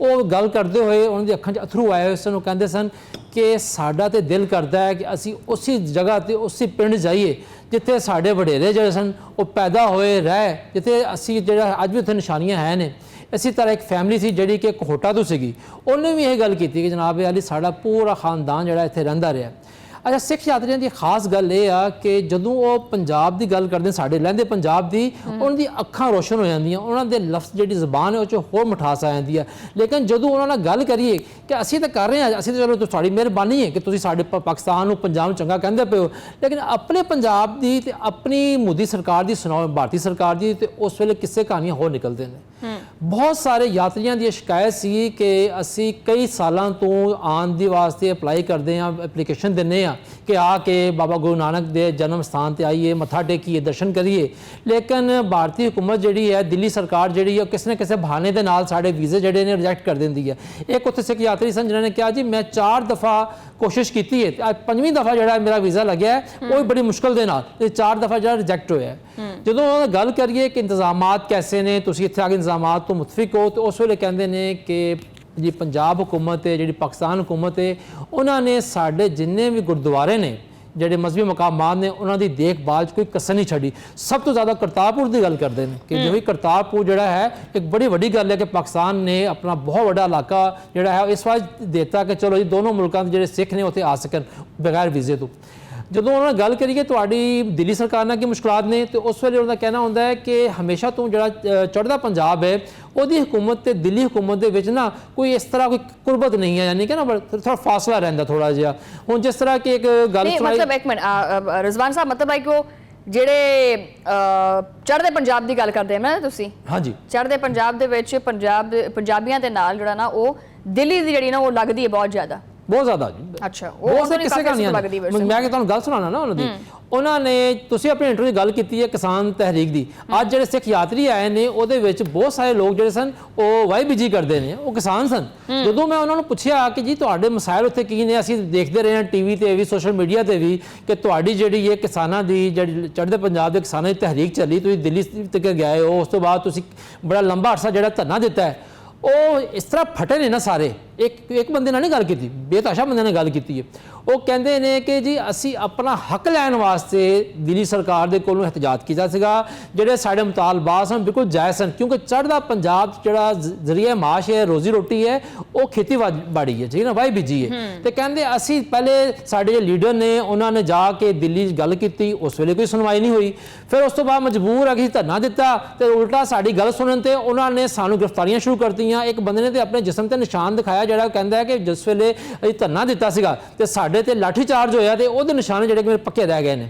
ਉਹ ਗੱਲ ਕਰਦੇ ਹੋਏ ਉਹਨਾਂ ਦੀ ਅੱਖਾਂ 'ਚ ਅਥਰੂ ਆਏ ਹੋਏ ਸਨ। ਉਹ ਕਹਿੰਦੇ ਸਨ ਕਿ ਸਾਡਾ ਤੇ ਦਿਲ ਕਰਦਾ ਹੈ ਕਿ ਅਸੀਂ ਉਸੇ ਜਗ੍ਹਾ ਤੇ ਉਸੇ ਪਿੰਡ ਜਾਈਏ ਜਿੱਥੇ ਸਾਡੇ ਵਡੇਰੇ ਜਿਹੜੇ ਸਨ ਉਹ ਪੈਦਾ ਹੋਏ ਰਹਿ, ਜਿੱਥੇ ਅਸੀਂ ਜਿਹੜਾ ਅੱਜ ਵੀ ਉੱਥੇ ਨਿਸ਼ਾਨੀਆਂ ਹੈ ਨੇ। ਇਸੇ ਤਰ੍ਹਾਂ ਇੱਕ ਫੈਮਿਲੀ ਸੀ ਜਿਹੜੀ ਕਿ ਕੋਹਟਾ ਤੋਂ ਸੀਗੀ, ਉਹਨੇ ਵੀ ਇਹ ਗੱਲ ਕੀਤੀ ਕਿ ਜਨਾਬ ਅਲੀ ਸਾਡਾ ਪੂਰਾ ਖਾਨਦਾਨ ਜਿਹੜਾ ਇੱਥੇ ਰਹਿੰਦਾ ਰਿਹਾ। ਅੱਛਾ, ਸਿੱਖ ਯਾਤਰੀਆਂ ਦੀ ਖਾਸ ਗੱਲ ਇਹ ਆ ਕਿ ਜਦੋਂ ਉਹ ਪੰਜਾਬ ਦੀ ਗੱਲ ਕਰਦੇ, ਸਾਡੇ ਲਹਿੰਦੇ ਪੰਜਾਬ ਦੀ, ਉਹਨਾਂ ਦੀ ਅੱਖਾਂ ਰੋਸ਼ਨ ਹੋ ਜਾਂਦੀਆਂ, ਉਹਨਾਂ ਦੇ ਲਫ਼ਜ਼ ਜਿਹੜੀ ਜ਼ਬਾਨ ਹੈ ਉਹ 'ਚ ਹੋਰ ਮਿਠਾਸ ਆ ਜਾਂਦੀ ਹੈ। ਲੇਕਿਨ ਜਦੋਂ ਉਹਨਾਂ ਨਾਲ ਗੱਲ ਕਰੀਏ ਕਿ ਅਸੀਂ ਤਾਂ ਕਰ ਰਹੇ ਹਾਂ, ਅਸੀਂ ਤਾਂ ਚਲੋ ਤੁਹਾਡੀ ਮਿਹਰਬਾਨੀ ਹੈ ਕਿ ਤੁਸੀਂ ਸਾਡੇ ਪਾਕਿਸਤਾਨ ਨੂੰ ਪੰਜਾਬ ਨੂੰ ਚੰਗਾ ਕਹਿੰਦੇ ਪਏ ਹੋ, ਲੇਕਿਨ ਆਪਣੇ ਪੰਜਾਬ ਦੀ ਤੇ ਆਪਣੀ ਮੋਦੀ ਸਰਕਾਰ ਦੀ ਸੁਣਾਓ, ਭਾਰਤੀ ਸਰਕਾਰ ਦੀ, ਤੇ ਉਸ ਵੇਲੇ ਕਿਸੇ ਕਹਾਣੀਆਂ ਹੋਰ ਨਿਕਲਦੇ ਨੇ। ਬਹੁਤ ਸਾਰੇ ਯਾਤਰੀਆਂ ਦੀ ਸ਼ਿਕਾਇਤ ਸੀ ਕਿ ਅਸੀਂ ਕਈ ਸਾਲਾਂ ਤੋਂ ਆਉਣ ਦੇ ਵਾਸਤੇ ਅਪਲਾਈ ਕਰਦੇ ਹਾਂ, ਐਪਲੀਕੇਸ਼ਨ ਦਿੰਦੇ ਹਾਂ ਕਿ ਆ ਕੇ ਬਾਬਾ ਗੁਰੂ ਨਾਨਕ ਦੇ ਜਨਮ ਸਥਾਨ ਤੇ ਆਈਏ, ਮੱਥਾ ਟੇਕੀਏ, ਦਰਸ਼ਨ ਕਰੀਏ, ਲੇਕਿਨ ਭਾਰਤੀ ਹੁਕੂਮਤ ਜਿਹੜੀ ਹੈ, ਦਿੱਲੀ ਸਰਕਾਰ ਜਿਹੜੀ ਹੈ, ਉਹ ਕਿਸੇ ਨਾ ਕਿਸੇ ਬਹਾਨੇ ਦੇ ਨਾਲ ਸਾਡੇ ਵੀਜ਼ੇ ਜਿਹੜੇ ਨੇ ਰਿਜੈਕਟ ਕਰ ਦਿੰਦੀ ਹੈ। ਇੱਕ ਉੱਥੇ ਸਿੱਖ ਯਾਤਰੀ ਸਨ ਜਿਨ੍ਹਾਂ ਨੇ ਕਿਹਾ ਜੀ ਮੈਂ 4 ਦਫਾ ਕੋਸ਼ਿਸ਼ ਕੀਤੀ ਹੈ, ਅੱਜ 5ਵੀਂ ਦਫਾ ਜਿਹੜਾ ਮੇਰਾ ਵੀਜ਼ਾ ਲੱਗਿਆ ਹੈ ਉਹ ਵੀ ਬੜੀ ਮੁਸ਼ਕਲ ਦੇ ਨਾਲ, ਤੇ 4 ਦਫਾ ਜਿਹੜਾ ਰਿਜੈਕਟ ਹੋਇਆ। ਜਦੋਂ ਉਹਨਾਂ ਨਾਲ ਗੱਲ ਕਰੀਏ ਕਿ ਇੰਤਜ਼ਾਮਾਤ ਕੈਸੇ ਨੇ, ਤੁਸੀਂ ਇੱਥੇ ਆ ਕੇ ਇੰਤਜ਼ਾਮਾਤ ਤੋਂ ਮੁਤਫਿਕ ਹੋ, ਤੇ ਉਸ ਵੇਲੇ ਕਹਿੰਦੇ ਨੇ ਕਿ ਜੀ ਪੰਜਾਬ ਹੁਕੂਮਤ ਹੈ, ਜਿਹੜੀ ਪਾਕਿਸਤਾਨ ਹੁਕੂਮਤ ਹੈ, ਉਹਨਾਂ ਨੇ ਸਾਡੇ ਜਿੰਨੇ ਵੀ ਗੁਰਦੁਆਰੇ ਨੇ, ਜਿਹੜੇ ਮਜ਼ਹਬੀ ਮਕਾਮਾਤ ਨੇ, ਉਹਨਾਂ ਦੀ ਦੇਖਭਾਲ 'ਚ ਕੋਈ ਕਸਰ ਨਹੀਂ ਛੱਡੀ। ਸਭ ਤੋਂ ਜ਼ਿਆਦਾ ਕਰਤਾਰਪੁਰ ਦੀ ਗੱਲ ਕਰਦੇ ਨੇ ਕਿ ਜਿਵੇਂ ਕਰਤਾਰਪੁਰ ਜਿਹੜਾ ਹੈ ਇੱਕ ਬੜੀ ਵੱਡੀ ਗੱਲ ਹੈ ਕਿ ਪਾਕਿਸਤਾਨ ਨੇ ਆਪਣਾ ਬਹੁਤ ਵੱਡਾ ਇਲਾਕਾ ਜਿਹੜਾ ਹੈ ਇਸ ਵਾਰ ਦਿੱਤਾ ਕਿ ਚਲੋ ਜੀ ਦੋਨੋਂ ਮੁਲਕਾਂ ਦੇ ਜਿਹੜੇ ਸਿੱਖ ਨੇ ਉੱਥੇ ਆ ਸਕਣ ਬਗੈਰ ਵੀਜ਼ੇ ਤੋਂ। ਜਦੋਂ ਉਹਨਾਂ ਨਾਲ ਗੱਲ ਕਰੀਏ ਤੁਹਾਡੀ ਦਿੱਲੀ ਸਰਕਾਰ ਨਾਲ ਕੀ ਮੁਸ਼ਕਲਾਤ ਨੇ, ਤੇ ਉਸ ਵੇਲੇ ਉਹਨਾਂ ਦਾ ਕਹਿਣਾ ਹੁੰਦਾ ਹੈ ਕਿ ਹਮੇਸ਼ਾ ਤੋਂ ਜਿਹੜਾ ਚੜ੍ਹਦਾ ਪੰਜਾਬ ਹੈ ਉਹਦੀ ਹੁਕੂਮਤ ਤੇ ਦਿੱਲੀ ਹੁਕੂਮਤ ਦੇ ਵਿੱਚ ਨਾ ਕੋਈ ਇਸ ਤਰ੍ਹਾਂ ਕੋਈ ਕੁਰਬਤ ਨਹੀਂ ਹੈ, ਯਾਨੀ ਕਿ ਨਾ ਥੋੜਾ ਫਾਸਲਾ ਰਹਿੰਦਾ ਥੋੜਾ ਜਿਹਾ। ਹੁਣ ਜਿਸ ਤਰ੍ਹਾਂ ਕਿ ਇੱਕ ਗੱਲ ਮਤਲਬ ਇੱਕ ਮਿੰਟ ਰਿਜ਼ਵਾਨ ਸਾਹਿਬ, ਮਤਲਬ ਹੈ ਕਿ ਉਹ ਜਿਹੜੇ ਚੜ੍ਹਦੇ ਪੰਜਾਬ ਦੀ ਗੱਲ ਕਰਦੇ ਨਾ ਤੁਸੀਂ, ਹਾਂਜੀ, ਚੜ੍ਹਦੇ ਪੰਜਾਬ ਦੇ ਵਿੱਚ ਪੰਜਾਬੀਆਂ ਦੇ ਨਾਲ ਜਿਹੜਾ ਨਾ ਉਹ ਦਿੱਲੀ ਦੀ ਜਿਹੜੀ ਨਾ ਉਹ ਲੱਗਦੀ ਹੈ ਬਹੁਤ ਜ਼ਿਆਦਾ ਜੀ। ਅੱਛਾ, ਉਹ ਕਿਸੇ ਕਹਾਣੀਆਂ ਲੱਗਦੀ ਵੈਸੇ। ਮੈਂ ਕਿ ਤੁਹਾਨੂੰ ਗੱਲ ਸੁਣਾਣਾ ਨਾ ਉਹਨਾਂ ਦੀ, ਉਹਨਾਂ ਨੇ ਤੁਸੀਂ ਆਪਣੇ ਇੰਟਰਵਿਊ ਗੱਲ ਕੀਤੀ ਹੈ ਕਿਸਾਨ ਤਹਿਰੀਕ ਦੀ। ਅੱਜ ਜਿਹੜੇ ਸਿੱਖ ਯਾਤਰੀ ਆਏ ਨੇ ਉਹਦੇ ਵਿੱਚ ਬਹੁਤ ਸਾਰੇ ਲੋਕ ਜਿਹੜੇ ਸਨ ਉਹ ਵਾਈਬੀਜੀ ਕਰਦੇ ਨੇ, ਉਹ ਕਿਸਾਨ ਸਨ। ਜਦੋਂ ਮੈਂ ਉਹਨਾਂ ਨੂੰ ਪੁੱਛਿਆ ਕਿ ਜੀ ਤੁਹਾਡੇ ਮਸਾਇਲ ਉੱਥੇ ਕੀ ਨੇ, ਅਸੀਂ ਦੇਖਦੇ ਰਹੇ ਹਾਂ ਟੀਵੀ ਤੇ ਵੀ, ਸੋਸ਼ਲ ਮੀਡੀਆ ਤੇ ਵੀ, ਕਿ ਤੁਹਾਡੀ ਜਿਹੜੀ ਇਹ ਕਿਸਾਨਾਂ ਦੀ ਜਿਹੜੀ ਚੜ੍ਹਦੇ ਪੰਜਾਬ ਦੇ ਕਿਸਾਨਾਂ ਦੀ ਤਹਿਰੀਕ ਚੱਲੀ, ਤੁਸੀਂ ਦਿੱਲੀ ਤੱਕ ਗਏ ਹੋ, ਉਸ ਤੋਂ ਬਾਅਦ ਤੁਸੀਂ ਬੜਾ ਲੰਬਾ ਅਰਸਾ ਜਿਹੜਾ ਧਰਨਾ ਦਿੱਤਾ ਹੈ, ਉਹ ਇਸ ਤਰ੍ਹਾਂ ਫਟੇ ਨੇ ਨਾ ਸਾਰੇ। ਇੱਕ ਬੰਦੇ ਨਾਲ ਨਹੀਂ ਗੱਲ ਕੀਤੀ, ਬੇਤਾਸ਼ਾ ਬੰਦੇ ਨਾਲ ਗੱਲ ਕੀਤੀ ਹੈ। ਉਹ ਕਹਿੰਦੇ ਨੇ ਕਿ ਜੀ ਅਸੀਂ ਆਪਣਾ ਹੱਕ ਲੈਣ ਵਾਸਤੇ ਦਿੱਲੀ ਸਰਕਾਰ ਦੇ ਕੋਲੋਂ ਇhtਜਾਜ ਕੀਤਾ ਸੀਗਾ, ਜਿਹੜੇ ਸਾਡੇ ਮੁਤਾਲਬਾਤ ਸਨ ਬਿਲਕੁਲ ਜਾਇਜ਼ ਸਨ, ਕਿਉਂਕਿ ਚੜ੍ਹਦਾ ਪੰਜਾਬ ਜਿਹੜਾ ਜ਼ਰੀਆ ਮਾਸ਼ ਹੈ, ਰੋਜ਼ੀ ਰੋਟੀ ਹੈ, ਉਹ ਖੇਤੀਬਾੜੀ ਹੈ, ਠੀਕ ਹੈ ਨਾ, ਵਾਈ ਬੀਜੀ ਹੈ। ਤੇ ਕਹਿੰਦੇ ਅਸੀਂ ਪਹਿਲੇ ਸਾਡੇ ਜਿਹੜੇ ਲੀਡਰ ਨੇ ਉਹਨਾਂ ਨੇ ਜਾ ਕੇ ਦਿੱਲੀ ਗੱਲ ਕੀਤੀ, ਉਸ ਵੇਲੇ ਕੋਈ ਸੁਣਵਾਈ ਨਹੀਂ ਹੋਈ। ਫਿਰ ਉਸ ਤੋਂ ਬਾਅਦ ਮਜਬੂਰ ਆ ਕਿ ਧਰਨਾ ਦਿੱਤਾ, ਤੇ ਉਲਟਾ ਸਾਡੀ ਗੱਲ ਸੁਣਨ ਤੇ ਉਹਨਾਂ ਨੇ ਸਾਨੂੰ ਗ੍ਰਿਫਤਾਰੀਆਂ ਸ਼ੁਰੂ ਕਰਤੀਆਂ। ਇੱਕ ਬੰਦੇ ਨੇ ਤੇ ਆਪਣੇ ਜਿਸਮ ਤੇ ਨਿਸ਼ਾਨ ਦਿਖਾਇਆ, ਜਿਹੜਾ ਕਹਿੰਦਾ ਹੈ ਕਿ ਜਿਸ ਵੇਲੇ ਅਸੀਂ ਧਰਨਾ ਦਿੱਤਾ ਸੀਗਾ ਤੇ ਸਾਡੇ ਤੇ ਲਾਠੀ ਚਾਰਜ ਹੋਇਆ ਤੇ ਉਹਦੇ ਨਿਸ਼ਾਨ ਜਿਹੜੇ ਮੇਰੇ ਪੱਕੇ ਰਹਿ ਗਏ ਨੇ।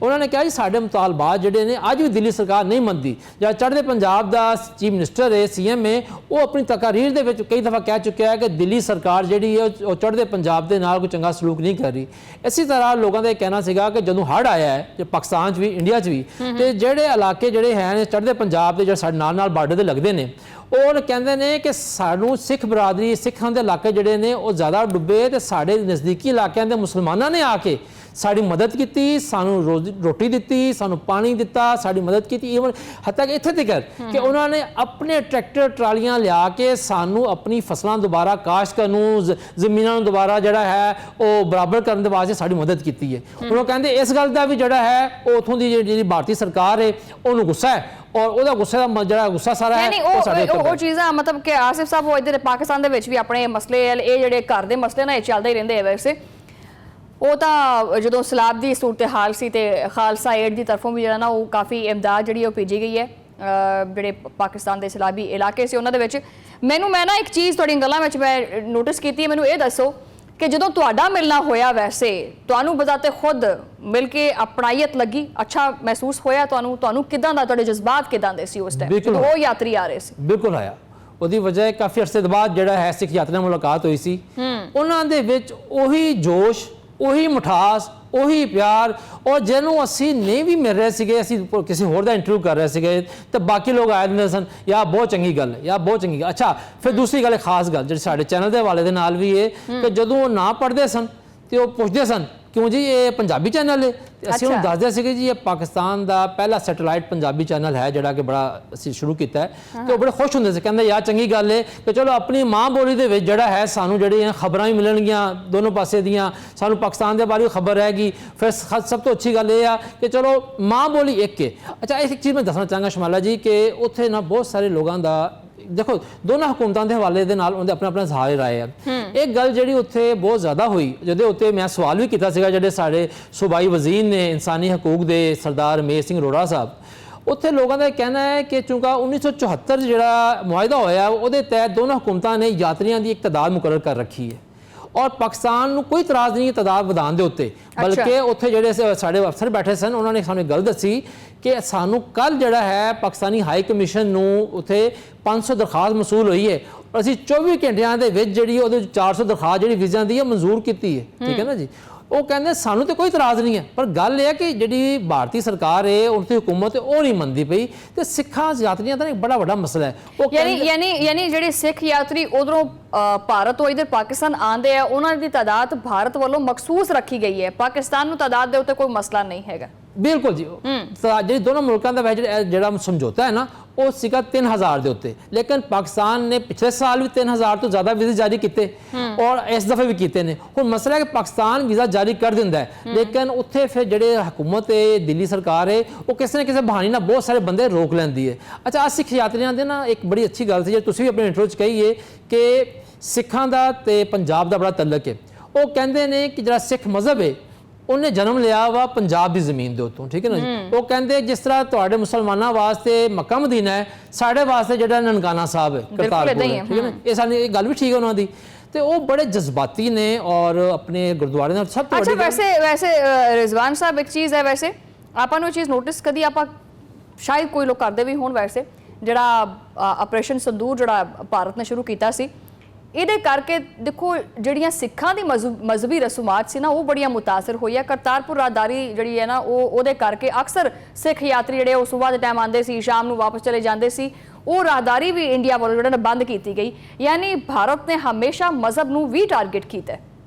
ਉਹਨਾਂ ਨੇ ਕਿਹਾ ਜੀ ਸਾਡੇ ਮੁਤਾਲਬਾਤ ਜਿਹੜੇ ਨੇ ਅੱਜ ਵੀ ਦਿੱਲੀ ਸਰਕਾਰ ਨਹੀਂ ਮੰਨਦੀ। ਜਾਂ ਚੜ੍ਹਦੇ ਪੰਜਾਬ ਦਾ ਚੀਫ ਮਿਨਿਸਟਰ ਹੈ, CM ਹੈ, ਉਹ ਆਪਣੀ ਤਕਾਰੀਰ ਦੇ ਵਿੱਚ ਕਈ ਦਫਾ ਕਹਿ ਚੁੱਕਿਆ ਹੈ ਕਿ ਦਿੱਲੀ ਸਰਕਾਰ ਜਿਹੜੀ ਹੈ ਉਹ ਚੜ੍ਹਦੇ ਪੰਜਾਬ ਦੇ ਨਾਲ ਕੋਈ ਚੰਗਾ ਸਲੂਕ ਨਹੀਂ ਕਰ ਰਹੀ। ਇਸੇ ਤਰ੍ਹਾਂ ਲੋਕਾਂ ਦਾ ਇਹ ਕਹਿਣਾ ਸੀਗਾ ਕਿ ਜਦੋਂ ਹੜ੍ਹ ਆਇਆ ਹੈ ਪਾਕਿਸਤਾਨ 'ਚ ਵੀ, ਇੰਡੀਆ 'ਚ ਵੀ, ਤੇ ਜਿਹੜੇ ਇਲਾਕੇ ਜਿਹੜੇ ਹੈ ਚੜ੍ਹਦੇ ਪੰਜਾਬ ਦੇ ਜਿਹੜੇ ਸਾਡੇ ਨਾਲ ਬਾਰਡਰ ਦੇ ਲੱਗਦੇ ਨੇ, ਉਹ ਕਹਿੰਦੇ ਨੇ ਕਿ ਸਾਨੂੰ ਸਿੱਖ ਬਰਾਦਰੀ, ਸਿੱਖਾਂ ਦੇ ਇਲਾਕੇ ਜਿਹੜੇ ਨੇ ਉਹ ਜ਼ਿਆਦਾ ਡੁੱਬੇ, ਤੇ ਸਾਡੇ ਨਜ਼ਦੀਕੀ ਇਲਾਕਿਆਂ ਦੇ ਮੁਸਲਮਾਨਾਂ ਨੇ ਆ ਕੇ ਸਾਡੀ ਮਦਦ ਕੀਤੀ, ਸਾਨੂੰ ਰੋਟੀ ਦਿੱਤੀ, ਸਾਨੂੰ ਪਾਣੀ ਦਿੱਤਾ, ਸਾਡੀ ਮਦਦ ਕੀਤੀ। ਈਵਨ ਹੱਤਾਂ ਕਿ ਇੱਥੇ ਤੱਕ ਕਿ ਉਹਨਾਂ ਨੇ ਆਪਣੇ ਟਰੈਕਟਰ ਟਰਾਲੀਆਂ ਲਿਆ ਕੇ ਸਾਨੂੰ ਆਪਣੀ ਫਸਲਾਂ ਦੁਬਾਰਾ ਕਾਸ਼ਤ ਕਰਨ ਨੂੰ, ਜ਼ਮੀਨਾਂ ਨੂੰ ਦੁਬਾਰਾ ਜਿਹੜਾ ਹੈ ਉਹ ਬਰਾਬਰ ਕਰਨ ਦੇ ਵਾਸਤੇ ਸਾਡੀ ਮਦਦ ਕੀਤੀ ਹੈ। ਉਹ ਕਹਿੰਦੇ ਇਸ ਗੱਲ ਦਾ ਵੀ ਜਿਹੜਾ ਹੈ ਉਹ ਉੱਥੋਂ ਦੀ ਜਿਹੜੀ ਭਾਰਤੀ ਸਰਕਾਰ ਹੈ ਉਹਨੂੰ ਗੁੱਸਾ ਹੈ, ਔਰ ਉਹਦਾ ਗੁੱਸੇ ਦਾ ਜਿਹੜਾ ਗੁੱਸਾ ਸਾਰਾ ਹੈ ਉਹ ਸਾਡੇ ਉੱਤੇ। ਉਹ ਚੀਜ਼ਾਂ ਮਤਲਬ ਕਿ ਆਸਿਫ ਸਾਹਿਬ ਉਹ ਇੱਧਰ ਪਾਕਿਸਤਾਨ ਦੇ ਵਿੱਚ ਵੀ ਆਪਣੇ ਮਸਲੇ, ਇਹ ਜਿਹੜੇ ਘਰ ਦੇ ਮਸਲੇ ਨਾ ਇਹ ਚੱਲਦੇ ਹੀ ਰਹਿੰਦੇ ਆ ਵੈਸੇ। ਉਹ ਤਾਂ ਜਦੋਂ ਸਲਾਬ ਦੀ ਸੂਰਤ ਹਾਲ ਸੀ ਤੇ ਖਾਲਸਾ ਏਡ ਦੀ ਤਰਫੋਂ ਵੀ ਜਿਹੜਾ ਨਾ ਉਹ ਕਾਫੀ ਇਮਦਾਦ ਜਿਹੜੀ ਉਹ ਭੇਜੀ ਗਈ ਹੈ ਜਿਹੜੇ ਪਾਕਿਸਤਾਨ ਦੇ ਸਲਾਬੀ ਇਲਾਕੇ ਸੀ ਉਹਨਾਂ ਦੇ ਵਿੱਚ। ਮੈਂ ਨਾ ਇੱਕ ਚੀਜ਼ ਤੁਹਾਡੀਆਂ ਗੱਲਾਂ ਵਿੱਚ ਮੈਂ ਨੋਟਿਸ ਕੀਤੀ ਹੈ, ਮੈਨੂੰ ਇਹ ਦੱਸੋ ਕਿ ਜਦੋਂ ਤੁਹਾਡਾ ਮਿਲਣਾ ਹੋਇਆ ਵੈਸੇ ਤੁਹਾਨੂੰ ਬਜ਼ਾਤੇ ਖੁਦ ਮਿਲ ਕੇ ਆਪਣਾਈਅਤ ਲੱਗੀ, ਅੱਛਾ ਮਹਿਸੂਸ ਹੋਇਆ ਤੁਹਾਨੂੰ ਕਿਦਾਂ ਦਾ, ਤੁਹਾਡੇ ਜਜ਼ਬਾਤ ਕਿਦਾਂ ਦੇ ਸੀ ਉਸ ਟਾਈਮ ਜਦੋਂ ਉਹ ਯਾਤਰੀ ਆ ਰਹੇ ਸੀ? ਬਿਲਕੁਲ ਆਇਆ। ਉਹਦੀ ਵਜ੍ਹਾ ਕਾਫੀ ਅਰਸੇ ਬਾਅਦ ਜਿਹੜਾ ਹੈ ਸਿੱਖ ਯਾਤਰੀਆਂ ਨਾਲ ਮੁਲਾਕਾਤ ਹੋਈ ਸੀ, ਉਹਨਾਂ ਦੇ ਵਿੱਚ ਉਹੀ ਜੋਸ਼, ਉਹੀ ਮਿਠਾਸ, ਉਹੀ ਪਿਆਰ, ਔਰ ਜਿਹਨੂੰ ਅਸੀਂ ਨਹੀਂ ਵੀ ਮਿਲ ਰਹੇ ਸੀਗੇ, ਅਸੀਂ ਕਿਸੇ ਹੋਰ ਦਾ ਇੰਟਰਵਿਊ ਕਰ ਰਹੇ ਸੀਗੇ ਤੇ ਬਾਕੀ ਲੋਕ ਆਏ ਹੁੰਦੇ ਸਨ, ਯਾ ਬਹੁਤ ਚੰਗੀ ਗੱਲ ਹੈ, ਯਾ ਬਹੁਤ ਚੰਗੀ ਗੱਲ। ਅੱਛਾ, ਫਿਰ ਦੂਸਰੀ ਗੱਲ, ਖਾਸ ਗੱਲ ਜਿਹੜੀ ਸਾਡੇ ਚੈਨਲ ਦੇ ਹਵਾਲੇ ਦੇ ਨਾਲ ਵੀ ਹੈ ਕਿ ਜਦੋਂ ਉਹ ਨਾ ਪੜ੍ਹਦੇ ਸਨ ਤੇ ਉਹ ਪੁੱਛਦੇ ਸਨ ਕਿਉਂ ਜੀ ਇਹ ਪੰਜਾਬੀ ਚੈਨਲ ਹੈ ਤੇ ਅਸੀਂ ਉਹਨੂੰ ਦੱਸਦੇ ਸੀਗੇ ਜੀ ਇਹ ਪਾਕਿਸਤਾਨ ਦਾ ਪਹਿਲਾ ਸੈਟੇਲਾਈਟ ਪੰਜਾਬੀ ਚੈਨਲ ਹੈ ਜਿਹੜਾ ਕਿ ਬੜਾ ਅਸੀਂ ਸ਼ੁਰੂ ਕੀਤਾ ਹੈ ਤੇ ਉਹ ਬੜੇ ਖੁਸ਼ ਹੁੰਦੇ ਸੀ ਕਹਿੰਦੇ ਯਾਰ ਚੰਗੀ ਗੱਲ ਹੈ ਕਿ ਚਲੋ ਆਪਣੀ ਮਾਂ ਬੋਲੀ ਦੇ ਵਿੱਚ ਜਿਹੜਾ ਹੈ ਸਾਨੂੰ ਜਿਹੜੀਆਂ ਖਬਰਾਂ ਵੀ ਮਿਲਣਗੀਆਂ ਦੋਨੋਂ ਪਾਸੇ ਦੀਆਂ ਸਾਨੂੰ ਪਾਕਿਸਤਾਨ ਦੇ ਬਾਰੇ ਵੀ ਖਬਰ ਰਹੇਗੀ ਫਿਰ ਸਭ ਤੋਂ ਅੱਛੀ ਗੱਲ ਇਹ ਆ ਕਿ ਚਲੋ ਮਾਂ ਬੋਲੀ ਇੱਕ ਹੈ। ਅੱਛਾ ਇੱਕ ਚੀਜ਼ ਮੈਂ ਦੱਸਣਾ ਚਾਹਾਂਗਾ ਸ਼ਮਾਲਾ ਜੀ ਕਿ ਉੱਥੇ ਨਾ ਬਹੁਤ ਸਾਰੇ ਲੋਕਾਂ ਦਾ ਦੇਖੋ ਦੋਨਾਂ ਹਕੂਮਤਾਂ ਦੇ ਹਵਾਲੇ ਦੇ ਨਾਲ ਉਹਦੇ ਆਪਣੇ ਜ਼ਾਹਿਰ ਰਾਏ ਆ। ਇੱਕ ਗੱਲ ਜਿਹੜੀ ਉੱਥੇ ਬਹੁਤ ਜ਼ਿਆਦਾ ਹੋਈ ਜਿਹਦੇ ਉੱਤੇ ਮੈਂ ਸਵਾਲ ਵੀ ਕੀਤਾ ਸੀਗਾ ਜਿਹੜੇ ਸਾਡੇ ਸੂਬਾਈ ਵਜ਼ੀਰ ਨੇ ਇਨਸਾਨੀ ਹਕੂਕ ਦੇ ਸਰਦਾਰ ਰਮੇਸ਼ ਸਿੰਘ ਅਰੋੜਾ ਸਾਹਿਬ, ਉੱਥੇ ਲੋਕਾਂ ਦਾ ਇਹ ਕਹਿਣਾ ਹੈ ਕਿ ਚੂੰਕਾ 1974 ਜਿਹੜਾ ਮੁਆਹਿਦਾ ਹੋਇਆ ਉਹਦੇ ਤਹਿਤ ਦੋਨੋਂ ਹਕੂਮਤਾਂ ਨੇ ਯਾਤਰੀਆਂ ਦੀ ਇੱਕ ਤਾਦਾਦ ਮੁਕਰਰ ਕਰ ਰੱਖੀ ਹੈ ਔਰ ਪਾਕਿਸਤਾਨ ਨੂੰ ਕੋਈ ਇਤਰਾਜ਼ ਨਹੀਂ ਹੈ ਤਾਦਾਦ ਵਧਾਉਣ ਦੇ ਉੱਤੇ, ਬਲਕਿ ਉੱਥੇ ਜਿਹੜੇ ਸਾਡੇ ਅਫਸਰ ਬੈਠੇ ਸਨ ਉਹਨਾਂ ਨੇ ਸਾਨੂੰ ਗੱਲ ਦੱਸੀ ਕਿ ਸਾਨੂੰ ਕੱਲ ਜਿਹੜਾ ਹੈ ਪਾਕਿਸਤਾਨੀ ਹਾਈ ਕਮਿਸ਼ਨ ਨੂੰ ਉੱਥੇ 500 ਦਰਖਾਸਤ ਮਸੂਲ ਹੋਈ ਹੈ ਔਰ ਅਸੀਂ 24 ਘੰਟਿਆਂ ਦੇ ਵਿੱਚ ਜਿਹੜੀ ਉਹਦੇ 400 ਦਰਖਾਸਤ ਜਿਹੜੀ ਵੀਜ਼ਾ ਦੀ ਹੈ ਮਨਜ਼ੂਰ ਕੀਤੀ ਹੈ। ਠੀਕ ਹੈ ਨਾ ਜੀ। ਉਹ ਕਹਿੰਦੇ ਸਾਨੂੰ ਤੇ ਕੋਈ ਇਤਰਾਜ਼ ਨਹੀਂ ਹੈ ਪਰ ਗੱਲ ਇਹ ਹੈ ਕਿ ਜਿਹੜੀ ਭਾਰਤੀ ਸਰਕਾਰ ਹੈ ਉਸ ਦੀ ਹੁਕੂਮਤ ਹੈ ਉਹ ਨਹੀਂ ਮੰਨਦੀ ਪਈ ਤੇ ਸਿੱਖਾਂ ਯਾਤਰੀਆਂ ਦਾ ਇੱਕ ਬੜਾ ਵੱਡਾ ਮਸਲਾ ਹੈ। ਉਹ ਯਾਨੀ ਜਿਹੜੇ ਸਿੱਖ ਯਾਤਰੀ ਉਧਰੋਂ ਭਾਰਤ ਤੋਂ ਇਧਰ ਪਾਕਿਸਤਾਨ ਆਉਂਦੇ ਆ ਉਹਨਾਂ ਦੀ ਤਾਦਾਦ ਭਾਰਤ ਵੱਲੋਂ ਮਖਸੂਸ ਰੱਖੀ ਗਈ ਹੈ, ਪਾਕਿਸਤਾਨ ਨੂੰ ਤਾਦਾਦ ਦੇ ਉੱਤੇ ਕੋਈ ਮਸਲਾ ਨਹੀਂ ਹੈਗਾ। ਬਿਲਕੁਲ ਜੀ। ਜਿਹੜੀ ਦੋਨੋਂ ਮੁਲਕਾਂ ਦਾ ਜਿਹੜਾ ਸਮਝੌਤਾ ਹੈ ਨਾ ਉਹ ਸੀਗਾ 3000 ਦੇ ਉੱਤੇ, ਲੇਕਿਨ ਪਾਕਿਸਤਾਨ ਨੇ ਪਿਛਲੇ ਸਾਲ ਵੀ 3000 ਤੋਂ ਜ਼ਿਆਦਾ ਵੀਜ਼ੇ ਜਾਰੀ ਕੀਤੇ ਔਰ ਇਸ ਦਫੇ ਵੀ ਕੀਤੇ ਨੇ। ਹੁਣ ਮਸਲਾ ਹੈ ਕਿ ਪਾਕਿਸਤਾਨ ਵੀਜ਼ਾ ਜਾਰੀ ਕਰ ਦਿੰਦਾ ਹੈ ਲੇਕਿਨ ਉੱਥੇ ਫਿਰ ਜਿਹੜੇ ਹਕੂਮਤ ਹੈ ਦਿੱਲੀ ਸਰਕਾਰ ਹੈ ਉਹ ਕਿਸੇ ਨਾ ਕਿਸੇ ਬਹਾਨੇ ਨਾਲ ਬਹੁਤ ਸਾਰੇ ਬੰਦੇ ਰੋਕ ਲੈਂਦੀ ਹੈ। ਅੱਛਾ ਆ ਸਿੱਖ ਯਾਤਰੀਆਂ ਦੇ ਨਾ ਇੱਕ ਬੜੀ ਅੱਛੀ ਗੱਲ ਸੀ ਜੇ ਤੁਸੀਂ ਵੀ ਆਪਣੇ ਇੰਟਰੋ 'ਚ ਕਹੀਏ ਕਿ ਸਿੱਖਾਂ ਦਾ ਤੇ ਪੰਜਾਬ ਦਾ ਬੜਾ ਤਲਕ ਹੈ। ਉਹ ਕਹਿੰਦੇ ਨੇ ਕਿ ਜਿਹੜਾ ਸਿੱਖ ਮਜ਼ਹਬ ਹੈ ਉਹਨੇ ਜਨਮ ਲਿਆ ਵਾ ਪੰਜਾਬ ਦੀ ਜ਼ਮੀਨ ਦੇ ਉੱਤੋਂ। ਠੀਕ ਹੈ ਨਾ ਜੀ। ਉਹ ਕਹਿੰਦੇ ਜਿਸ ਤਰ੍ਹਾਂ ਤੁਹਾਡੇ ਮੁਸਲਮਾਨਾਂ ਵਾਸਤੇ ਮੱਕਾ ਮਦੀਨਾ ਹੈ ਸਾਡੇ ਵਾਸਤੇ ਜਿਹੜਾ ਨਨਕਾਣਾ ਸਾਹਿਬ ਹੈ ਕਰਤਾਰਪੁਰ ਹੈ। ਠੀਕ ਹੈ ਨਾ। ਇਹ ਸਾਡੀ ਇਹ ਗੱਲ ਵੀ ਠੀਕ ਹੈ ਉਹਨਾਂ ਦੀ ਤੇ ਉਹ ਬੜੇ ਜਜ਼ਬਾਤੀ ਨੇ ਔਰ ਆਪਣੇ ਗੁਰਦੁਆਰੇ ਨਾਲ ਸਭ ਤੋਂ ਅੱਛਾ ਵੈਸੇ ਰਿਜ਼ਵਾਨ ਸਾਹਿਬ ਇੱਕ ਚੀਜ਼ ਹੈ ਵੈਸੇ ਆਪਾਂ ਨੂੰ ਇਹ ਚੀਜ਼ ਨੋਟਿਸ ਕਦੀ ਆਪਾਂ ਸ਼ਾਇਦ ਕੋਈ ਲੋਕ ਕਰਦੇ ਵੀ ਹੋਣ ਵੈਸੇ ਜਿਹੜਾ ਆਪਰੇਸ਼ਨ ਸੰਦੂਰ ਜਿਹੜਾ ਭਾਰਤ ਨੇ ਸ਼ੁਰੂ ਕੀਤਾ ਸੀ ਇਹਦੇ ਕਰਕੇ ਦੇਖੋ ਜਿਹੜੀਆਂ ਸਿੱਖਾਂ ਦੀ ਮਜ਼ਹਬੀ ਰਸੂਮਾਤ ਸੀ ਨਾ ਉਹ ਬੜੀਆਂ ਮੁਤਾਸਰ ਹੋਈਆਂ। ਕਰਤਾਰਪੁਰ ਰਾਹਦਾਰੀ ਜਿਹੜੀ ਹੈ ਨਾ ਉਹਦੇ ਕਰਕੇ ਅਕਸਰ ਸਿੱਖ ਯਾਤਰੀ ਜਿਹੜੇ ਉਹ ਸਵੇਰ ਦੇ ਟਾਈਮ ਆਉਂਦੇ ਸੀ ਸ਼ਾਮ ਨੂੰ ਵਾਪਸ ਚਲੇ ਜਾਂਦੇ ਸੀ ਉਹ ਰਾਹਦਾਰੀ ਵੀ ਇੰਡੀਆ ਵੱਲੋਂ ਜਿਹੜਾ ਬੰਦ ਕੀਤੀ ਗਈ। ਯਾਨੀ ਭਾਰਤ ਨੇ ਹਮੇਸ਼ਾ ਮਜ਼ਹਬ ਨੂੰ ਵੀ ਟਾਰਗੇਟ ਕੀਤਾ ਹੈ।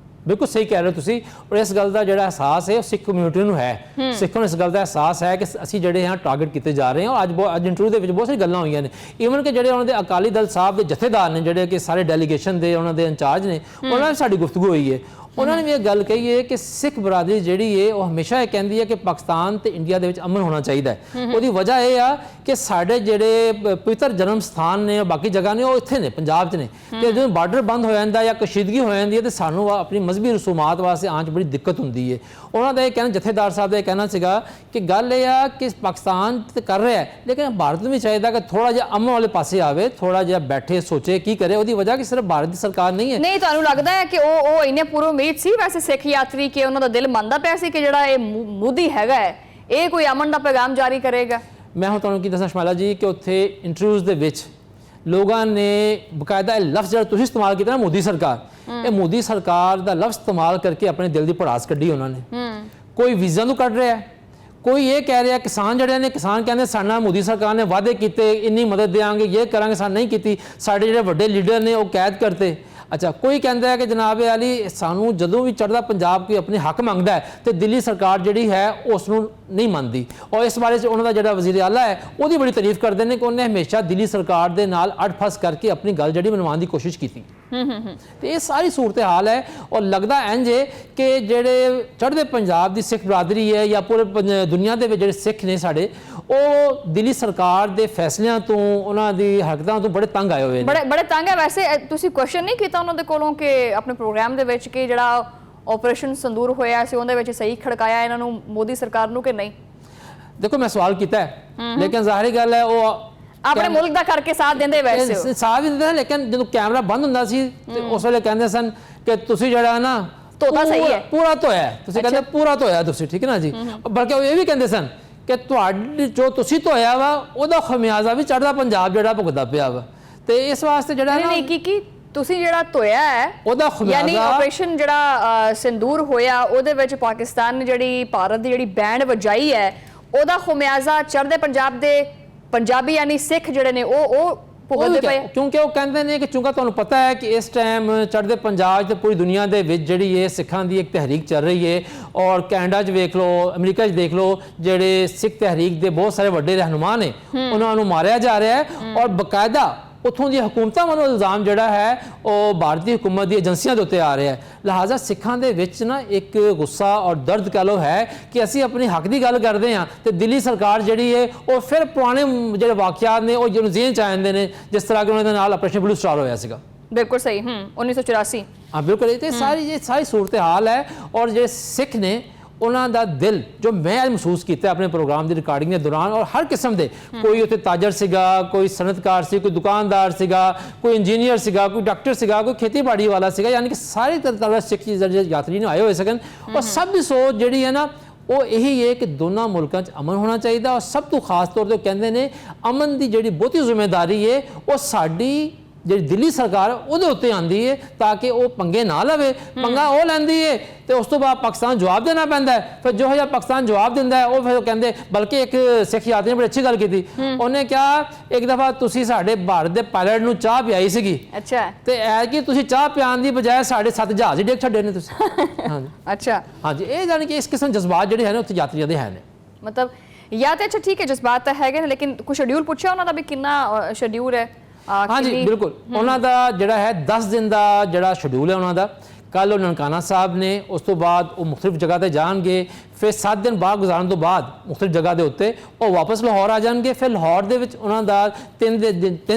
ਬਿਲਕੁਲ ਸਹੀ ਕਹਿ ਰਹੇ ਹੋ ਤੁਸੀਂ ਔਰ ਇਸ ਗੱਲ ਦਾ ਜਿਹੜਾ ਅਹਿਸਾਸ ਹੈ ਉਹ ਸਿੱਖ ਕਮਿਊਨਿਟੀ ਨੂੰ ਹੈ। ਸਿੱਖਾਂ ਨੂੰ ਇਸ ਗੱਲ ਦਾ ਅਹਿਸਾਸ ਹੈ ਕਿ ਅਸੀਂ ਜਿਹੜੇ ਹਾਂ ਟਾਰਗੇਟ ਕੀਤੇ ਜਾ ਰਹੇ ਹਾਂ। ਅੱਜ ਇੰਟਰਵਿਊ ਦੇ ਵਿੱਚ ਬਹੁਤ ਸਾਰੀ ਗੱਲਾਂ ਹੋਈਆਂ ਨੇ ਈਵਨ ਕਿ ਜਿਹੜੇ ਉਹਨਾਂ ਦੇ ਅਕਾਲੀ ਦਲ ਸਾਹਿਬ ਦੇ ਜਥੇਦਾਰ ਨੇ ਜਿਹੜੇ ਕਿ ਸਾਰੇ ਡੈਲੀਗੇਸ਼ਨ ਦੇ ਉਹਨਾਂ ਦੇ ਇੰਚਾਰਜ ਨੇ ਉਹਨਾਂ ਨਾਲ ਸਾਡੀ ਗੁਫ਼ਤਗੂ ਹੋਈ ਹੈ। ਉਹਨਾਂ ਨੇ ਵੀ ਇਹ ਗੱਲ ਕਹੀ ਹੈ ਕਿ ਸਿੱਖ ਬਰਾਦਰੀ ਜਿਹੜੀ ਹੈ ਉਹ ਹਮੇਸ਼ਾ ਇਹ ਕਹਿੰਦੀ ਹੈ ਕਿ ਪਾਕਿਸਤਾਨ ਤੇ ਇੰਡੀਆ ਦੇ ਵਿੱਚ ਅਮਨ ਹੋਣਾ ਚਾਹੀਦਾ ਹੈ। ਉਹਦੀ ਵਜ੍ਹਾ ਇਹ ਆ ਕਿ ਸਾਡੇ ਜਿਹੜੇ ਪਵਿੱਤਰ ਜਨਮ ਸਥਾਨ ਨੇ ਬਾਕੀ ਜਗ੍ਹਾ ਨੇ ਉਹ ਇੱਥੇ ਨੇ ਪੰਜਾਬ 'ਚ ਨੇ ਤੇ ਜਦੋਂ ਬਾਰਡਰ ਬੰਦ ਹੋ ਜਾਂਦਾ ਜਾਂ ਕਸ਼ੀਦਗੀ ਹੋ ਜਾਂਦੀ ਹੈ ਤੇ ਸਾਨੂੰ ਆਪਣੀ ਮਜ਼ਹਬੀ ਰਸੂਮਾਤ ਵਾਸਤੇ ਆਉਣ 'ਚ ਬੜੀ ਦਿੱਕਤ ਹੁੰਦੀ ਹੈ। ਉਹਨਾਂ ਦਾ ਇਹ ਕਹਿਣਾ ਜਥੇਦਾਰ ਸਾਹਿਬ ਦਾ ਇਹ ਕਹਿਣਾ ਸੀਗਾ ਕਿ ਗੱਲ ਇਹ ਆ ਕਿ ਪਾਕਿਸਤਾਨ ਤੇ ਕਰ ਰਿਹਾ ਹੈ ਲੇਕਿਨ ਭਾਰਤ ਨੂੰ ਵੀ ਚਾਹੀਦਾ ਕਿ ਥੋੜਾ ਜਿਹਾ ਅਮਨ ਵਾਲੇ ਪਾਸੇ ਆਵੇ ਥੋੜਾ ਜਿਹਾ ਬੈਠੇ ਸੋਚੇ ਕੀ ਕਰੇ। ਉਹਦੀ ਵਜ੍ਹਾ ਕਿ ਸਿਰਫ ਭਾਰਤ ਦੀ ਸਰਕਾਰ ਨਹੀਂ ਹੈ। ਨਹੀਂ ਤੁਹਾਨੂੰ ਲੱਗਦਾ ਹੈ ਕਿ ਉਹ ਇੰਨੇ ਪੂਰੇ ਉਮੀਦ ਸੀ ਵੈਸੇ ਸਿੱਖ ਯਾਤਰੀ ਕਿ ਉਹਨਾਂ ਦਾ ਦਿਲ ਮੰਨਦਾ ਪਿਆ ਸੀ ਕਿ ਜਿਹੜਾ ਇਹ ਮੋਦੀ ਹੈਗਾ ਹੈ ਇਹ ਕੋਈ ਅਮਨ ਦਾ ਪੈਗਾਮ ਜਾਰੀ ਕਰੇਗਾ? ਮੈਂ ਹੁਣ ਤੁਹਾਨੂੰ ਕੀ ਦੱਸਾਂ ਸ਼ਮਾਲਾ ਜੀ ਕਿ ਉੱਥੇ ਇੰਟਰਵਿਊਜ਼ ਦੇ ਵਿੱਚ ਲੋਕਾਂ ਨੇ ਬਕਾਇਦਾ ਇਹ ਲਫ਼ਜ਼ ਜਿਹੜਾ ਤੁਸੀਂ ਇਸਤੇਮਾਲ ਕੀਤਾ ਨਾ ਮੋਦੀ ਸਰਕਾਰ, ਇਹ ਮੋਦੀ ਸਰਕਾਰ ਦਾ ਲਫ਼ਜ਼ ਇਸਤੇਮਾਲ ਕਰਕੇ ਆਪਣੇ ਦਿਲ ਦੀ ਭੜਾਸ ਕੱਢੀ ਉਹਨਾਂ ਨੇ। ਕੋਈ ਵੀਜ਼ਾ ਨੂੰ ਕੱਢ ਰਿਹਾ, ਕੋਈ ਇਹ ਕਹਿ ਰਿਹਾ ਕਿਸਾਨ ਜਿਹੜੇ ਨੇ ਕਿਸਾਨ ਕਹਿੰਦੇ ਸਾਡੇ ਨਾਲ ਮੋਦੀ ਸਰਕਾਰ ਨੇ ਵਾਅਦੇ ਕੀਤੇ ਇੰਨੀ ਮਦਦ ਦੇਵਾਂਗੇ ਇਹ ਕਰਾਂਗੇ ਸਾਨੂੰ ਨਹੀਂ ਕੀਤੀ, ਸਾਡੇ ਜਿਹੜੇ ਵੱਡੇ ਲੀਡਰ ਨੇ ਉਹ ਕੈਦ ਕਰਤੇ। ਅੱਛਾ ਕੋਈ ਕਹਿੰਦਾ ਹੈ ਕਿ ਜਨਾਬ ਅਲੀ ਸਾਨੂੰ ਜਦੋਂ ਵੀ ਚੜ੍ਹਦਾ ਪੰਜਾਬ ਕੋਈ ਆਪਣੇ ਹੱਕ ਮੰਗਦਾ ਹੈ ਤੇ ਦਿੱਲੀ ਸਰਕਾਰ ਜਿਹੜੀ ਹੈ ਉਸ ਨੂੰ ਨਹੀਂ ਮੰਨਦੀ ਔਰ ਇਸ ਬਾਰੇ 'ਚ ਉਹਨਾਂ ਦਾ ਜਿਹੜਾ ਵਜ਼ੀਰ ਆਲਾ ਹੈ ਉਹਦੀ ਬੜੀ ਤਾਰੀਫ ਕਰਦੇ ਨੇ ਕਿ ਉਹਨੇ ਹਮੇਸ਼ਾ ਦਿੱਲੀ ਸਰਕਾਰ ਦੇ ਨਾਲ ਅੜ ਫਸ ਕਰਕੇ ਆਪਣੀ ਗੱਲ ਜਿਹੜੀ ਮਨਵਾਉਣ ਦੀ ਕੋਸ਼ਿਸ਼ ਕੀਤੀ। ਤੇ ਇਹ ਸਾਰੀ ਸੂਰਤ ਹਾਲ ਹੈ ਔਰ ਲੱਗਦਾ ਇੰਝ ਹੈ ਕਿ ਜਿਹੜੇ ਚੜ੍ਹਦੇ ਪੰਜਾਬ ਦੀ ਸਿੱਖ ਬਰਾਦਰੀ ਹੈ ਜਾਂ ਪੂਰੇ ਦੁਨੀਆ ਦੇ ਵਿੱਚ ਜਿਹੜੇ ਸਿੱਖ ਨੇ ਸਾਡੇ ਉਹ ਦਿੱਲੀ ਸਰਕਾਰ ਦੇ ਫੈਸਲਿਆਂ ਤੋਂ ਉਹਨਾਂ ਦੀ ਹਰਕਤਾਂ ਤੋਂ ਬੜੇ ਤੰਗ ਆਏ ਹੋਏ ਨੇ। ਬੜੇ ਤੰਗ ਹੈ। ਵੈਸੇ ਤੁਸੀਂ ਕੁਐਸਚਨ ਨਹੀਂ ਕੀਤਾ ਉਹਨਾਂ ਦੇ ਕੋਲੋਂ ਕਿ ਆਪਣੇ ਪ੍ਰੋਗਰਾਮ ਦੇ ਵਿੱਚ ਕਿ ਜਿਹੜਾ ਆਪਰੇਸ਼ਨ ਸੰਦੂਰ ਹੋਇਆ ਸੀ ਉਹਦੇ ਵਿੱਚ ਸਹੀ ਖੜਕਾਇਆ ਇਹਨਾਂ ਨੂੰ ਮੋਦੀ ਸਰਕਾਰ ਨੂੰ ਕਿ ਨਹੀਂ? ਦੇਖੋ ਮੈਂ ਸਵਾਲ ਕੀਤਾ ਲੇਕਿਨ ਜ਼ਾਹਿਰੀ ਗੱਲ ਹੈ ਉਹ ਆਪਣੇ ਮੁਲਕ ਦਾ ਕਰਕੇ ਸਾਥ ਦਿੰਦੇ ਵੈਸੇ ਸਾਥ ਦਿੰਦੇ ਲੇਕਿਨ ਜਦੋਂ ਕੈਮਰਾ ਬੰਦ ਹੁੰਦਾ ਸੀ ਤੇ ਉਸ ਵੇਲੇ ਕਹਿੰਦੇ ਸਨ ਕਿ ਤੁਸੀਂ ਜਿਹੜਾ ਨਾ ਧੋਤਾ ਸਹੀ ਹੈ ਪੂਰਾ ਧੋਇਆ ਤੁਸੀਂ ਕਹਿੰਦੇ ਪੂਰਾ ਧੋਇਆ ਤੁਸੀਂ ਠੀਕ ਹੈ ਨਾ ਜੀ। ਬਲਕਿ ਉਹ ਇਹ ਵੀ ਕਹਿੰਦੇ ਸਨ ਕਿ ਤੁਹਾਡੀ ਜੋ ਤੁਸੀਂ ਧੋਇਆ ਵਾ ਉਹਦਾ ਖਮਿਆਜ਼ਾ ਵੀ ਚੜ੍ਹਦਾ ਪੰਜਾਬ ਜਿਹੜਾ ਭੁਗਤਦਾ ਪਿਆ ਵਾ ਤੇ ਇਸ ਵਾਸਤੇ ਜਿਹੜਾ ਨਹੀਂ ਕੀ ਤੁਸੀਂ ਜਿਹੜਾ ਧੋਇਆ ਹੈ ਉਹਦਾ ਖਮਿਆਜ਼ਾ ਯਾਨੀ ਆਪਰੇਸ਼ਨ ਜਿਹੜਾ ਸੰਦੂਰ ਹੋਇਆ ਉਹਦੇ ਵਿੱਚ ਪਾਕਿਸਤਾਨ ਨੇ ਜਿਹੜੀ ਭਾਰਤ ਦੀ ਜਿਹੜੀ ਬੈਂਡ ਵਜਾਈ ਹੈ ਉਹਦਾ ਖਮਿਆਜ਼ਾ ਚੜ੍ਹਦੇ ਪੰਜਾਬ ਦੇ ਪੰਜਾਬੀ ਯਾਨੀ ਸਿੱਖ ਜਿਹੜੇ ਨੇ ਉਹ ਭੁਗਤਦੇ ਪਏ। ਕਿਉਂਕਿ ਉਹ ਕਹਿੰਦੇ ਨੇ ਕਿ ਚੂੰਕਾ ਤੁਹਾਨੂੰ ਪਤਾ ਹੈ ਕਿ ਇਸ ਟਾਈਮ ਚੜ੍ਹਦੇ ਪੰਜਾਬ ਤੇ ਪੂਰੀ ਦੁਨੀਆ ਦੇ ਵਿੱਚ ਜਿਹੜੀ ਇਹ ਸਿੱਖਾਂ ਦੀ ਇੱਕ ਤਹਿਰੀਕ ਚੱਲ ਰਹੀ ਹੈ, ਔਰ ਕੈਨੇਡਾ 'ਚ ਵੇਖ ਲਓ, ਅਮਰੀਕਾ 'ਚ ਦੇਖ ਲਓ, ਜਿਹੜੇ ਸਿੱਖ ਤਹਿਰੀਕ ਦੇ ਬਹੁਤ ਸਾਰੇ ਵੱਡੇ ਰਹਿਨੁਮਾ ਨੇ ਉਹਨਾਂ ਨੂੰ ਮਾਰਿਆ ਜਾ ਰਿਹਾ ਹੈ, ਔਰ ਬਕਾਇਦਾ ਉੱਥੋਂ ਦੀ ਹਕੂਮਤਾਂ ਵੱਲੋਂ ਇਲਜ਼ਾਮ ਜਿਹੜਾ ਹੈ ਉਹ ਭਾਰਤੀ ਹੁਕੂਮਤ ਦੀ ਏਜੰਸੀਆਂ ਦੇ ਉੱਤੇ ਆ ਰਿਹਾ ਹੈ। ਲਿਹਾਜ਼ਾ ਸਿੱਖਾਂ ਦੇ ਵਿੱਚ ਨਾ ਇੱਕ ਗੁੱਸਾ ਔਰ ਦਰਦ ਕਹਿ ਲਓ ਹੈ ਕਿ ਅਸੀਂ ਆਪਣੇ ਹੱਕ ਦੀ ਗੱਲ ਕਰਦੇ ਹਾਂ ਤੇ ਦਿੱਲੀ ਸਰਕਾਰ ਜਿਹੜੀ ਹੈ ਉਹ ਫਿਰ ਪੁਰਾਣੇ ਜਿਹੜੇ ਵਾਕਿਆਤ ਨੇ ਉਹ ਜਿਹਨੂੰ ਜ਼ਿਹਨ 'ਚ ਆ ਜਾਂਦੇ ਨੇ, ਜਿਸ ਤਰ੍ਹਾਂ ਕਿ ਉਹਨਾਂ ਦੇ ਨਾਲ ਆਪਰੇਸ਼ਨ ਬਲੂ ਸਟਾਰ ਹੋਇਆ ਸੀਗਾ। ਬਿਲਕੁਲ ਸਹੀ। 1984। ਹਾਂ ਬਿਲਕੁਲ, ਇਹ ਸਾਰੀ ਸੂਰਤ ਹਾਲ ਹੈ। ਔਰ ਜਿਹੜੇ ਸਿੱਖ ਨੇ ਉਹਨਾਂ ਦਾ ਦਿਲ ਜੋ ਮੈਂ ਮਹਿਸੂਸ ਕੀਤਾ ਆਪਣੇ ਪ੍ਰੋਗਰਾਮ ਦੀ ਰਿਕਾਰਡਿੰਗ ਦੇ ਦੌਰਾਨ, ਔਰ ਹਰ ਕਿਸਮ ਦੇ, ਕੋਈ ਉੱਥੇ ਤਾਜਰ ਸੀਗਾ, ਕੋਈ ਸਨਅਤਕਾਰ ਸੀ, ਕੋਈ ਦੁਕਾਨਦਾਰ ਸੀਗਾ, ਕੋਈ ਇੰਜੀਨੀਅਰ ਸੀਗਾ, ਕੋਈ ਡਾਕਟਰ ਸੀਗਾ, ਕੋਈ ਖੇਤੀਬਾੜੀ ਵਾਲਾ ਸੀਗਾ, ਯਾਨੀ ਕਿ ਸਾਰੀ ਤਰ੍ਹਾਂ ਸਿੱਖ ਯਾਤਰੀ ਨੇ ਆਏ ਹੋਏ ਸਨ। ਔਰ ਸਭ ਦੀ ਸੋਚ ਜਿਹੜੀ ਹੈ ਨਾ ਉਹ ਇਹੀ ਹੈ ਕਿ ਦੋਨਾਂ ਮੁਲਕਾਂ 'ਚ ਅਮਨ ਹੋਣਾ ਚਾਹੀਦਾ, ਔਰ ਸਭ ਤੋਂ ਖਾਸ ਤੌਰ ਤੇ ਉਹ ਕਹਿੰਦੇ ਨੇ ਅਮਨ ਦੀ ਜਿਹੜੀ ਬਹੁਤੀ ਜ਼ਿੰਮੇਵਾਰੀ ਹੈ ਉਹ ਸਾਡੀ ਜਿਹੜੀ ਦਿੱਲੀ ਸਰਕਾਰ ਉਹਦੇ ਉੱਤੇ ਆਂਦੀ ਹੈ, ਤਾਂ ਕਿ ਉਹ ਪੰਗੇ ਨਾ ਲਵੇ। ਪੰਗਾ ਉਹ ਲੈਂਦੀ ਹੈ ਤੇ ਉਸ ਤੋਂ ਬਾਅਦ ਪਾਕਿਸਤਾਨ ਜਵਾਬ ਦੇਣਾ ਪੈਂਦਾ ਹੈ। ਫਿਰ ਜੋ ਜਿਹਾ ਪਾਕਿਸਤਾਨ ਜਵਾਬ ਦਿੰਦਾ ਹੈ ਉਹ ਫਿਰ ਕਹਿੰਦੇ, ਬਲਕਿ ਇੱਕ ਸਿੱਖ ਯਾਤਰੀ ਨੇ ਬੜੀ ਅੱਛੀ ਗੱਲ ਕੀਤੀ, ਉਹਨੇ ਕਿਹਾ ਇੱਕ ਦਫਾ ਤੁਸੀਂ ਸਾਡੇ ਭਾਰਤ ਦੇ ਪਾਇਲਟ ਨੂੰ ਚਾਹ ਪਿਆਈ ਸੀਗੀ, ਅੱਛਾ, ਤੇ ਐ ਕਿ ਤੁਸੀਂ ਚਾਹ ਪਿਆਉਣ ਦੀ ਬਜਾਏ ਸਾਡੇ 7 ਜਹਾਜ਼ ਹੀ ਡੇਕ ਛੱਡੇ ਨੇ ਤੁਸੀਂ। ਹਾਂਜੀ ਅੱਛਾ, ਹਾਂਜੀ, ਇਹ ਜਾਣੀ ਕਿ ਇਸ ਕਿਸਮ ਜਜ਼ਬਾਤ ਜਿਹੜੇ ਹੈ ਨੇ ਉੱਥੇ ਯਾਤਰੀਆਂ ਦੇ ਹੈ ਨੇ। ਮਤਲਬ ਜਾਂ ਤੇ ਅੱਛਾ ਠੀਕ ਹੈ ਜਜ਼ਬਾਤ ਤਾਂ ਹੈਗੇ ਨੇ, ਲੇਕਿਨ ਕੋਈ ਸ਼ਡਿਊਲ ਪੁੱਛਿਆ ਉਹਨਾਂ ਦਾ ਵੀ ਕਿੰਨਾ ਸ਼ਡਿਊਲ ਹੈ? ਹਾਂਜੀ ਬਿਲਕੁਲ, ਉਹਨਾਂ ਦਾ ਜਿਹੜਾ ਹੈ 10 ਦਿਨ ਦਾ ਜਿਹੜਾ ਸ਼ਡਿਊਲ ਹੈ ਉਹਨਾਂ ਦਾ। ਕੱਲ ਉਹ ਨਨਕਾਣਾ ਸਾਹਿਬ ਨੇ, ਉਸ ਤੋਂ ਬਾਅਦ ਉਹ ਮੁਖਤਲਿਫ ਜਗ੍ਹਾ ਤੇ ਜਾਣਗੇ, ਫਿਰ 7 ਦਿਨ ਬਾਅਦ ਗੁਜ਼ਾਰਨ ਤੋਂ ਬਾਅਦ ਮੁਖਤਲਿਫ ਜਗ੍ਹਾ ਦੇ ਉੱਤੇ ਉਹ ਵਾਪਸ ਲਾਹੌਰ ਆ ਜਾਣਗੇ। ਫਿਰ ਲਾਹੌਰ ਦੇ ਵਿੱਚ ਉਹਨਾਂ ਦਾ 3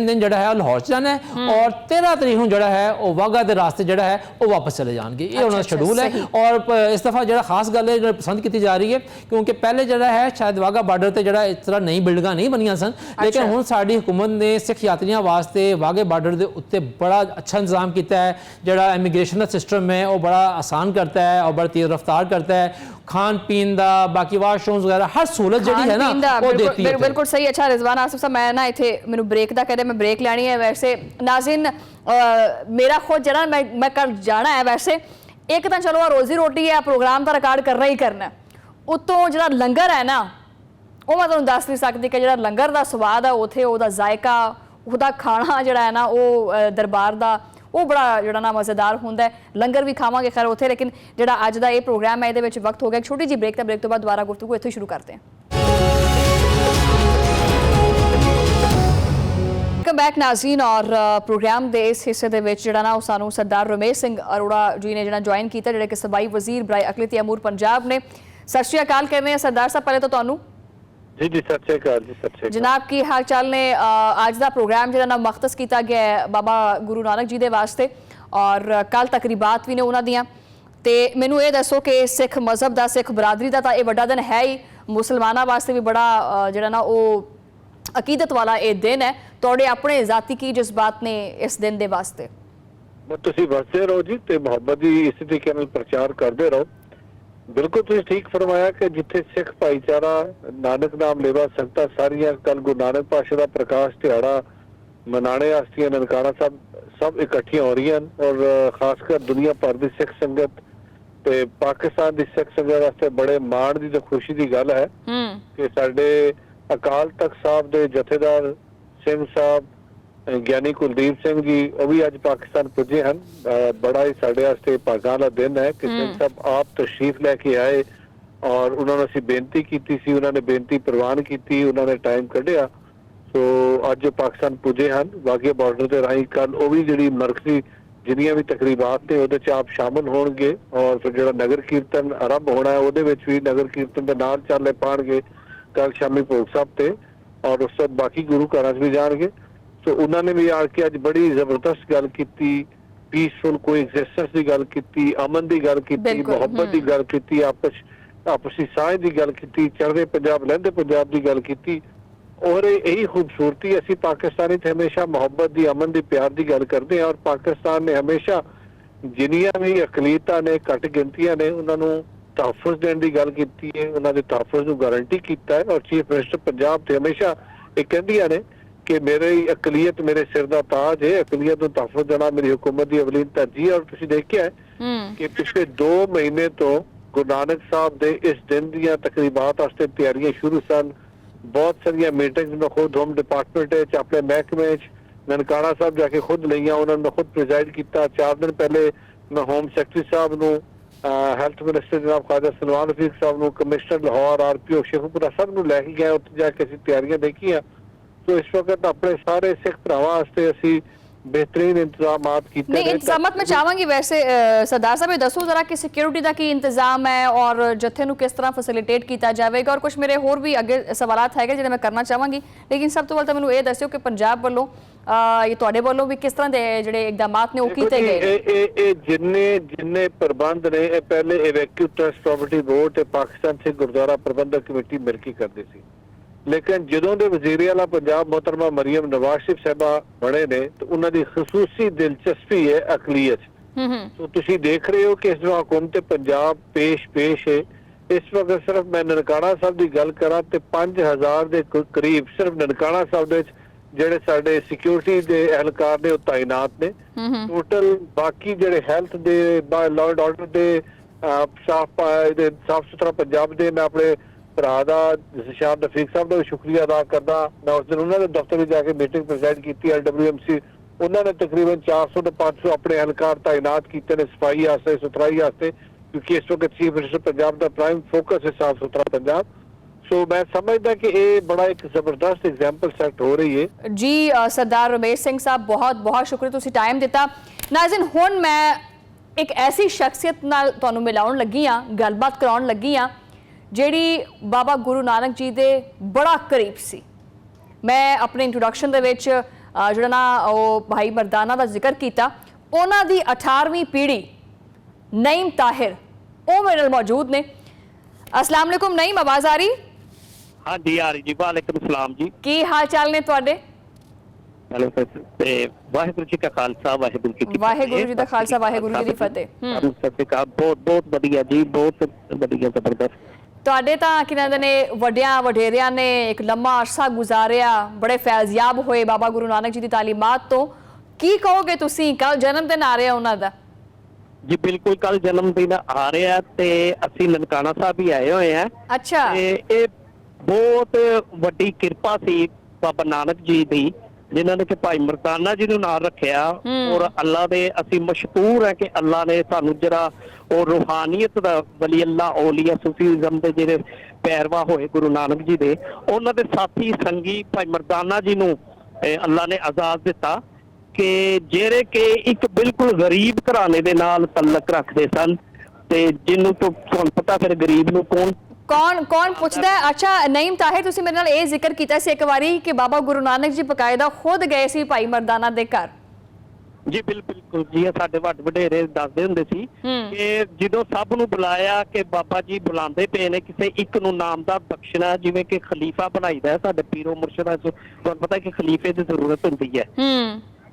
ਦਿਨ ਜਿਹੜਾ ਹੈ ਉਹ ਲਾਹੌਰ 'ਚ ਜਾਣਾ ਹੈ, ਔਰ 13 ਤਰੀਕ ਨੂੰ ਜਿਹੜਾ ਹੈ ਉਹ ਵਾਹਗਾ ਦੇ ਰਾਸਤੇ ਜਿਹੜਾ ਹੈ ਉਹ ਵਾਪਸ ਚਲੇ ਜਾਣਗੇ। ਇਹ ਉਹਨਾਂ ਦਾ ਸ਼ਡਿਊਲ ਹੈ। ਔਰ ਇਸ ਦਫਾ ਜਿਹੜਾ ਖਾਸ ਗੱਲ ਹੈ, ਜਿਹੜਾ ਪਸੰਦ ਕੀਤੀ ਜਾ ਰਹੀ ਹੈ, ਕਿਉਂਕਿ ਪਹਿਲੇ ਜਿਹੜਾ ਹੈ ਸ਼ਾਇਦ ਵਾਹਗਾ ਬਾਰਡਰ ਤੇ ਜਿਹੜਾ ਇਸ ਤਰ੍ਹਾਂ ਨਈ ਬਿਲਡਿੰਗਾਂ ਨਹੀਂ ਬਣੀਆਂ ਸਨ, ਲੇਕਿਨ ਹੁਣ ਸਾਡੀ ਹੁਕੂਮਤ ਨੇ ਸਿੱਖ ਯਾਤਰੀਆਂ ਵਾਸਤੇ ਵਾਹਗੇ ਬਾਰਡਰ ਦੇ ਉੱਤੇ ਬੜਾ ਅੱਛਾ ਇੰਤਜ਼ਾਮ ਕੀਤਾ ਹੈ। ਜਿਹੜਾ ਇਮੀਗ੍ਰੇਸ਼ਨ ਦਾ ਸਿਸਟਮ ਹੈ ਉਹ ਬੜਾ ਆਸਾਨ ਕਰਤਾ ਹੈ ਔਰ ਬੜਾ ਤੇਜ਼ ਰਫ਼ਤਾਰ ਕਰता है। खान पीन दा बाकी वाशरूम्स वगैरह हर सहूलत ਜਿਹੜੀ ਹੈ ਨਾ ਉਹ ਦੇਤੀ ਹੈ। ਬਿਲਕੁਲ ਸਹੀ। ਅੱਛਾ ਰਿਜ਼ਵਾਨ ਆਸਿਫ ਸਾਹਿਬ, ਮੈਂ ਨਾ ਇੱਥੇ ਮੈਨੂੰ ਬ੍ਰੇਕ ਦਾ ਕਹਿੰਦੇ, ਮੈਂ ਬ੍ਰੇਕ ਲੈਣੀ ਹੈ। ਵੈਸੇ ਨਾਜ਼ਰੀਨ, ਮੇਰਾ ਖੁਦ ਜਿਹੜਾ ਮੈਂ ਕੱਲ ਜਾਣਾ ਹੈ, ਵੈਸੇ ਇੱਕ ਤਾਂ ਚਲੋ ਰੋਜ਼ੀ ਰੋਟੀ ਹੈ, ਪ੍ਰੋਗਰਾਮ ਤਾਂ ਰਿਕਾਰਡ ਕਰਨਾ ਹੀ ਕਰਨਾ, ਉੱਤੋਂ ਜਿਹੜਾ ਲੰਗਰ ਹੈ ਨਾ ਉਹ ਮੈਂ ਤੁਹਾਨੂੰ ਦੱਸ ਨਹੀਂ ਸਕਦੀ ਕਿ ਜਿਹੜਾ ਲੰਗਰ ਦਾ ਸਵਾਦ ਹੈ ਉੱਥੇ, ਉਹਦਾ ਜ਼ਾਇਕਾ, ਉਹਦਾ ਖਾਣਾ ਜਿਹੜਾ ਹੈ ਨਾ ਉਹ ਦਰਬਾਰ ਦਾ ਉਹ ਬੜਾ ਜਿਹੜਾ ਨਾ ਮਜ਼ੇਦਾਰ ਹੁੰਦਾ ਹੈ। ਲੰਗਰ ਵੀ ਖਾਵਾਂਗੇ ਖੈਰ ਉੱਥੇ, ਲੇਕਿਨ ਜਿਹੜਾ ਅੱਜ ਦਾ ਇਹ ਪ੍ਰੋਗਰਾਮ ਹੈ ਇਹਦੇ ਵਿੱਚ ਵਕਤ ਹੋ ਗਿਆ ਇੱਕ ਛੋਟੀ ਜਿਹੀ ਬ੍ਰੇਕ ਦਾ। ਬ੍ਰੇਕ ਤੋਂ ਬਾਅਦ ਦੁਬਾਰਾ ਗੁਫ਼ਤਗੂ ਇੱਥੇ ਸ਼ੁਰੂ ਕਰਦੇ ਹਾਂ। Welcome back Nazreen. ਔਰ ਪ੍ਰੋਗਰਾਮ ਦੇ ਇਸ ਹਿੱਸੇ ਦੇ ਵਿੱਚ ਜਿਹੜਾ ਨਾ ਉਹ ਸਾਨੂੰ ਸਰਦਾਰ ਰਮੇਸ਼ ਸਿੰਘ ਅਰੋੜਾ ਜੀ ਨੇ ਜਿਹੜਾ ਜੁਆਇਨ ਕੀਤਾ, ਜਿਹੜੇ ਕਿ ਸਬਾਈ ਵਜ਼ੀਰ ਬਰਾਏ ਅਕਲੀਤੀ ਅਮੂਰ ਪੰਜਾਬ ਨੇ। ਸਤਿ ਸ਼੍ਰੀ ਅਕਾਲ ਕਹਿੰਦੇ ਆ ਸਰਦਾਰ ਸਾਹਿਬ ਪਹਿਲੇ ਤਾਂ ਤੁਹਾਨੂੰ। जी जी सत श्री अकाल जी। सत श्री अकाल जनाब, की हाल चाल ने? आज का प्रोग्राम जो ना मख्तस किया गया है बाबा गुरु नानक जी के वास्ते, और कल तकरीबात भी ने उन्होंने दियां। ते मैनू ये दसो कि सिख मजहब का, सिख बरादरी का तो यह बड़ा दिन है ही, मुसलमानों वास्ते भी बड़ा जो ना वो अकीदत वाला ये दिन है। थोड़े अपने जाती की जज्बात ने इस दिन के वास्ते? तुसीं वसदे रहो जी, ते मुहब्बत की इस तरीके नाल प्रचार करते रहो। बिल्कुल तुसीं ठीक फरमाया कि जिथे सिख भाईचारा नानक नाम लेवा संगतां सारियां कल गुरु नानक पातशाह दा प्रकाश दिहाड़ा मनाने वास्ते ननकाना सब इकट्ठियां हो रही हैं, और खासकर दुनिया भर की सिख संगत ते पाकिस्तान की सिख संगत वास्ते बड़े माण दी ते खुशी की गल है कि साडे अकाल तख्त साहब दे जथेदार सिंह साहब ਗਿਆਨੀ ਕੁਲਦੀਪ ਸਿੰਘ ਜੀ ਉਹ ਵੀ ਅੱਜ ਪਾਕਿਸਤਾਨ ਪੁੱਜੇ ਹਨ। ਬੜਾ ਹੀ ਸਾਡੇ ਵਾਸਤੇ ਭਾਗਾਂ ਦਾ ਦਿਨ ਹੈ ਕਿ ਸਿੰਘ ਸਾਹਿਬ ਆਪ ਤਸ਼ਰੀਫ ਲੈ ਕੇ ਆਏ, ਔਰ ਉਹਨਾਂ ਨੂੰ ਅਸੀਂ ਬੇਨਤੀ ਕੀਤੀ ਸੀ, ਉਹਨਾਂ ਨੇ ਬੇਨਤੀ ਪ੍ਰਵਾਨ ਕੀਤੀ, ਉਹਨਾਂ ਨੇ ਟਾਈਮ ਕੱਢਿਆ। ਸੋ ਅੱਜ ਪਾਕਿਸਤਾਨ ਪੁੱਜੇ ਹਨ ਵਾਘੇ ਬਾਰਡਰ ਤੇ ਰਾਹੀਂ। ਕੱਲ ਉਹ ਵੀ ਜਿਹੜੀ ਮਰਕਜ਼ੀ ਜਿੰਨੀਆਂ ਵੀ ਤਕਰੀਬਾਤ ਨੇ ਉਹਦੇ 'ਚ ਆਪ ਸ਼ਾਮਲ ਹੋਣਗੇ, ਔਰ ਫਿਰ ਜਿਹੜਾ ਨਗਰ ਕੀਰਤਨ ਆਰੰਭ ਹੋਣਾ ਹੈ ਉਹਦੇ ਵਿੱਚ ਵੀ ਨਗਰ ਕੀਰਤਨ ਦੇ ਨਾਲ ਚਾਲੇ ਪਾਣਗੇ ਕੱਲ ਸ਼ਾਮੀ ਭੋਗ ਸਾਹਿਬ ਤੇ, ਔਰ ਉਸ ਤੋਂ ਬਾਕੀ ਗੁਰੂ ਘਰਾਂ 'ਚ ਵੀ ਜਾਣਗੇ। ਸੋ ਉਹਨਾਂ ਨੇ ਵੀ ਆ ਕੇ ਅੱਜ ਬੜੀ ਜ਼ਬਰਦਸਤ ਗੱਲ ਕੀਤੀ, ਪੀਸਫੁਲ ਕੋਐਗਜ਼ਿਸਟੈਂਸ ਦੀ ਗੱਲ ਕੀਤੀ, ਅਮਨ ਦੀ ਗੱਲ ਕੀਤੀ, ਮੁਹੱਬਤ ਦੀ ਗੱਲ ਕੀਤੀ, ਆਪਸੀ ਸਾਂਝ ਦੀ ਗੱਲ ਕੀਤੀ, ਚੜ੍ਹਦੇ ਪੰਜਾਬ ਲਹਿੰਦੇ ਪੰਜਾਬ ਦੀ ਗੱਲ ਕੀਤੀ। ਔਰ ਇਹੀ ਖੂਬਸੂਰਤੀ, ਅਸੀਂ ਪਾਕਿਸਤਾਨੀ ਤੇ ਹਮੇਸ਼ਾ ਮੁਹੱਬਤ ਦੀ, ਅਮਨ ਦੀ, ਪਿਆਰ ਦੀ ਗੱਲ ਕਰਦੇ ਹਾਂ। ਔਰ ਪਾਕਿਸਤਾਨ ਨੇ ਹਮੇਸ਼ਾ ਜਿੰਨੀਆਂ ਵੀ ਅਕਲੀਤਾਂ ਨੇ, ਘੱਟ ਗਿਣਤੀਆਂ ਨੇ, ਉਹਨਾਂ ਨੂੰ ਤਹਫੁਜ਼ ਦੇਣ ਦੀ ਗੱਲ ਕੀਤੀ ਹੈ, ਉਹਨਾਂ ਦੇ ਤਹਫੁਜ਼ ਨੂੰ ਗਾਰੰਟੀ ਕੀਤਾ ਹੈ। ਔਰ ਚੀਫ ਮਿਨਿਸਟਰ ਪੰਜਾਬ ਤੇ ਹਮੇਸ਼ਾ ਇਹ ਕਹਿੰਦੀਆਂ ਨੇ कि मेरी अकलीयत मेरे सिर का ताज है, अकलीयत को तहफुज़ देना मेरी हुकूमत की अवलीन तरजीह है। और तुसीं देखिया है कि पिछले 2 महीने तो गुरु नानक साहब दे इस दिन दियां तकरीबात वास्ते तैयारियां शुरू सन। बहुत सारियां मीटिंग्स में खुद होम डिपार्टमेंट अपने महकमे ਨਨਕਾਣਾ ਸਾਹਿਬ ਜਾ ਕੇ ਖੁਦ ਲਈਆਂ, ਉਹਨਾਂ ਨੂੰ ਖੁਦ ਪ੍ਰੀਜ਼ਾਈਡ ਕੀਤਾ। 4 ਦਿਨ ਪਹਿਲੇ ਮੈਂ ਹੋਮ ਸੈਕਟਰੀ ਸਾਹਿਬ ਨੂੰ, ਹੈਲਥ ਮਿਨਿਸਟਰ ਜਨਾਬ ਖਾਜਾ ਸਲਮਾਨ ਰਫੀਕ ਸਾਹਿਬ ਨੂੰ, ਕਮਿਸ਼ਨਰ ਲਾਹੌਰ, ਆਰਪੀਓ ਸ਼ੇਖੂਪੁਰਾ ਸਭ ਨੂੰ ਲੈ ਕੇ ਗਏ। ਉੱਥੇ ਜਾ ਕੇ ਅਸੀਂ ਤਿਆਰੀਆਂ ਦੇਖੀਆਂ। ਸੋ ਇਸ ਵਕਤ ਆਪਣੇ ਸਾਰੇ ਸਿੱਖ ਭਰਾਵਾਂ ਵਾਸਤੇ ਅਸੀਂ बेहतरीन इंतजामात कीते नहीं, इंतजामात मैं चाहूंगी वैसे सरदार साहब दसो जरा कि सिक्योरिटी का की इंतजाम है और जत्थे नूं किस तरह फैसिलिटेट किया जाएगा, और कुछ मेरे होर भी अगे सवालात है जिहड़े मैं करना चाहांगी, लेकिन सब तो पहले तो मैनूं ये दस्सिओ कि पंजाब वालों ये तुहाडे वालों भी किस तरह के जिहड़े इकदामात ने वो कीते गए? जिन्ने प्रबंध ने पहले इवैक्यू ट्रस्ट प्रॉपर्टी बोर्ड ते पाकिस्तान सिख गुरुद्वारा प्रबंधक कमेटी मिल के करदी सी, लेकिन ਜਦੋਂ ਦੇ ਵਜ਼ੀਰ ਆਲਾ ਪੰਜਾਬ ਮੁਹਤਰਮਾ ਮਰੀਮ ਨਵਾਜ਼ ਸ਼ਰੀਫ ਸਾਹਿਬਾ ਬਣੇ ਨੇ ਤੇ ਉਹਨਾਂ ਦੀ ਖਸੂਸੀ ਦਿਲਚਸਪੀ ਹੈ ਅਕਲੀਅਤ। ਸੋ ਤੁਸੀਂ ਦੇਖ ਰਹੇ ਹੋ ਕਿ ਇਸ ਨੂੰ ਹਕੂਮਤ ਪੰਜਾਬ ਪੇਸ਼ ਹੈ। ਇਸ ਵਕਤ ਸਿਰਫ ਮੈਂ ਨਨਕਾਣਾ ਸਾਹਿਬ ਦੀ ਗੱਲ ਕਰਾਂ ਤੇ 5000 ਦੇ ਕਰੀਬ ਸਿਰਫ ਨਨਕਾਣਾ ਸਾਹਿਬ ਦੇ ਜਿਹੜੇ ਸਾਡੇ ਸਿਕਿਉਰਿਟੀ ਦੇ ਅਹਿਲਕਾਰ ਨੇ ਉਹ ਤਾਇਨਾਤ ਨੇ। ਟੋਟਲ ਬਾਕੀ ਜਿਹੜੇ ਹੈਲਥ ਦੇ ਲਾਅ ਐਂਡ ਆਰਡਰ ਦੇ ਸਾਫ ਸੁਥਰਾ ਪੰਜਾਬ ਦੇ, ਮੈਂ ਆਪਣੇ ਭਰਾ ਦਾ ਜ਼ਸ਼ਾਨ ਰਫੀਕ ਸਾਹਿਬ ਦਾ ਵੀ ਸ਼ੁਕਰੀਆ ਅਦਾ ਕਰਦਾ। ਮੈਂ ਉਸ ਦਿਨ ਉਹਨਾਂ ਦੇ ਦਫ਼ਤਰ ਵਿੱਚ ਜਾ ਕੇ ਮੀਟਿੰਗ ਪ੍ਰੈਜ਼ਾਈਡ ਕੀਤੀ LWMC। ਉਹਨਾਂ ਨੇ ਤਕਰੀਬਨ 400 ਤੋਂ 500 ਆਪਣੇ ਅਹਿਲਕਾਰ ਤਾਇਨਾਤ ਕੀਤੇ ਨੇ ਸਫਾਈ ਵਾਸਤੇ, ਸੁਥਰਾਈ ਵਾਸਤੇ, ਕਿਉਂਕਿ ਇਸ ਵਕਤ ਚੀਫ ਮਿਨਿਸਟਰ ਪੰਜਾਬ ਦਾ ਪ੍ਰਾਈਮ ਫੋਕਸ ਹੈ ਸਾਫ ਸੁਥਰਾ ਪੰਜਾਬ। ਸੋ ਮੈਂ ਸਮਝਦਾ ਕਿ ਇਹ ਬੜਾ ਇੱਕ ਜ਼ਬਰਦਸਤ ਐਗਜ਼ਾਮਪਲ ਸੈੱਟ ਹੋ ਰਹੀ ਹੈ। ਜੀ ਸਰਦਾਰ ਰਮੇਸ਼ ਸਿੰਘ ਸਾਹਿਬ ਬਹੁਤ ਬਹੁਤ ਸ਼ੁਕਰੀਆ, ਤੁਸੀਂ ਟਾਈਮ ਦਿੱਤਾ। ਨਾਜ਼ਰੀਨ ਹੁਣ ਮੈਂ ਇੱਕ ਐਸੀ ਸ਼ਖਸੀਅਤ ਨਾਲ ਤੁਹਾਨੂੰ ਮਿਲਾਉਣ ਲੱਗੀ ਹਾਂ, ਗੱਲਬਾਤ ਕਰਾਉਣ ਲੱਗੀ ਹਾਂ ਜਿਹੜੀ ਬਾਬਾ ਗੁਰੂ ਨਾਨਕ ਜੀ ਦੇ ਬੜਾ ਕਰੀਬ ਸੀ। ਮੈਂ ਆਪਣੇ ਇੰਟਰੋਡਕਸ਼ਨ ਦੇ ਵਿੱਚ ਜਿਹੜਾ ਨਾ ਉਹ ਭਾਈ ਮਰਦਾਨਾ ਦਾ ਜ਼ਿਕਰ ਕੀਤਾ, ਉਹਨਾਂ ਦੀ 18ਵੀਂ ਪੀੜ੍ਹੀ ਨਈਮ ਤਾਹਿਰ ਉਹ ਮੇਰੇ ਨਾਲ ਮੌਜੂਦ ਨੇ। अस्सलाम वालेकुम नईम, आवाज आ रही? हाँ जी आ रही जी। वालेकुम सलाम जी। की हाल चाल ने तुहाडे? वाहिगुरू जी का खालसा वाहिगुरू जी की वाहिगुरू जी दा खालसा वाहिगुरू जी दी फतेह। बहुत बहुत बढ़िया जी, बहुत बढ़िया जबरदस्त। ਤੁਹਾਡੇ ਤਾਂ ਕੀ ਕਹਿੰਦੇ ਨੇ ਵੱਡਿਆਂ ਵਡੇਰਿਆਂ ਨੇ ਇੱਕ ਲੰਮਾ ਅਰਸਾ ਗੁਜ਼ਾਰਿਆ, ਬੜੇ ਫੈਜ਼ਯਾਬ ਹੋਏ ਬਾਬਾ ਗੁਰੂ ਨਾਨਕ ਜੀ ਦੀ ਤਾਲੀਮਾਤ ਤੋਂ। ਕੀ ਕਹੋਗੇ ਤੁਸੀਂ? ਕੱਲ ਜਨਮ ਦਿਨ ਆ ਰਿਹਾ ਉਹਨਾਂ ਦਾ। ਜੀ ਬਿਲਕੁਲ ਕੱਲ ਜਨਮ ਦਿਨ ਆ ਰਿਹਾ ਤੇ ਅਸੀਂ ਨਨਕਾਣਾ ਸਾਹਿਬ ਹੀ ਆਏ ਹੋਏ ਆ। ਅੱਛਾ। ਤੇ ਇਹ ਬਹੁਤ ਵੱਡੀ ਕਿਰਪਾ ਸੀ ਬਾਬਾ ਨਾਨਕ ਜੀ ਦੀ, ਜਿਨ੍ਹਾਂ ਨੇ ਕਿ ਭਾਈ ਮਰਦਾਨਾ ਜੀ ਨੂੰ ਨਾਲ ਰੱਖਿਆ। ਔਰ ਅੱਲਾ ਦੇ ਅਸੀਂ ਮਸ਼ਕੂਰ ਹੈ ਕਿ ਅੱਲਾ ਨੇ ਸਾਨੂੰ ਜਿਹੜਾ ਉਹ ਰੂਹਾਨੀਅਤ ਦਾ ਵਲੀ ਅੱਲਾ ਔਲੀਆ ਸੂਫੀਜ਼ਮ ਦੇ ਜਿਹੜੇ ਪੈਰਵਾ ਹੋਏ ਗੁਰੂ ਨਾਨਕ ਜੀ ਦੇ, ਉਹਨਾਂ ਦੇ ਸਾਥੀ ਸੰਗੀ ਭਾਈ ਮਰਦਾਨਾ ਜੀ ਨੂੰ ਅੱਲਾ ਨੇ ਆਜ਼ਾਦ ਦਿੱਤਾ ਕਿ ਜਿਹੜੇ ਕਿ ਇੱਕ ਬਿਲਕੁਲ ਗਰੀਬ ਘਰਾਣੇ ਦੇ ਨਾਲ ਤਲਕ ਰੱਖਦੇ ਸਨ। ਤੇ ਜਿਹਨੂੰ ਤੋਂ ਤੁਹਾਨੂੰ ਪਤਾ ਫਿਰ ਗਰੀਬ ਨੂੰ ਕੌਣ ਪੁੱਛਦਾ ਹੈ। ਅੱਛਾ ਨਈਮ ਤਾਹਿਰ, ਤੁਸੀਂ ਮੇਰੇ ਨਾਲ ਇਹ ਜ਼ਿਕਰ ਕੀਤਾ ਸੀ ਇੱਕ ਵਾਰੀ ਕਿ ਬਾਬਾ ਗੁਰੂ ਨਾਨਕ ਜੀ ਬਕਾਇਦਾ ਖੁਦ ਗਏ ਸੀ ਭਾਈ ਮਰਦਾਨਾ ਦੇ ਘਰ। ਜੀ ਬਿਲਕੁਲ ਜੀ, ਸਾਡੇ ਵੱਡ ਵਡੇਰੇ ਦੱਸਦੇ ਹੁੰਦੇ ਸੀ ਕਿ ਜਦੋਂ ਸਭ ਨੂੰ ਬੁਲਾਇਆ ਕਿ ਬਾਬਾ ਜੀ ਬੁਲਾਉਂਦੇ ਪਏ ਨੇ ਕਿਸੇ ਇੱਕ ਨੂੰ ਨਾਮ ਦਾ ਬਖਸ਼ਣਾ, ਜਿਵੇਂ ਕਿ ਖਲੀਫਾ ਬਣਾਈਦਾ ਸਾਡੇ ਪੀਰੋ ਮੁਰਸ਼ਿਦਾਂ 'ਚ, ਤੁਹਾਨੂੰ ਪਤਾ ਕਿ ਖਲੀਫੇ ਦੀ ਜ਼ਰੂਰਤ ਹੁੰਦੀ ਹੈ।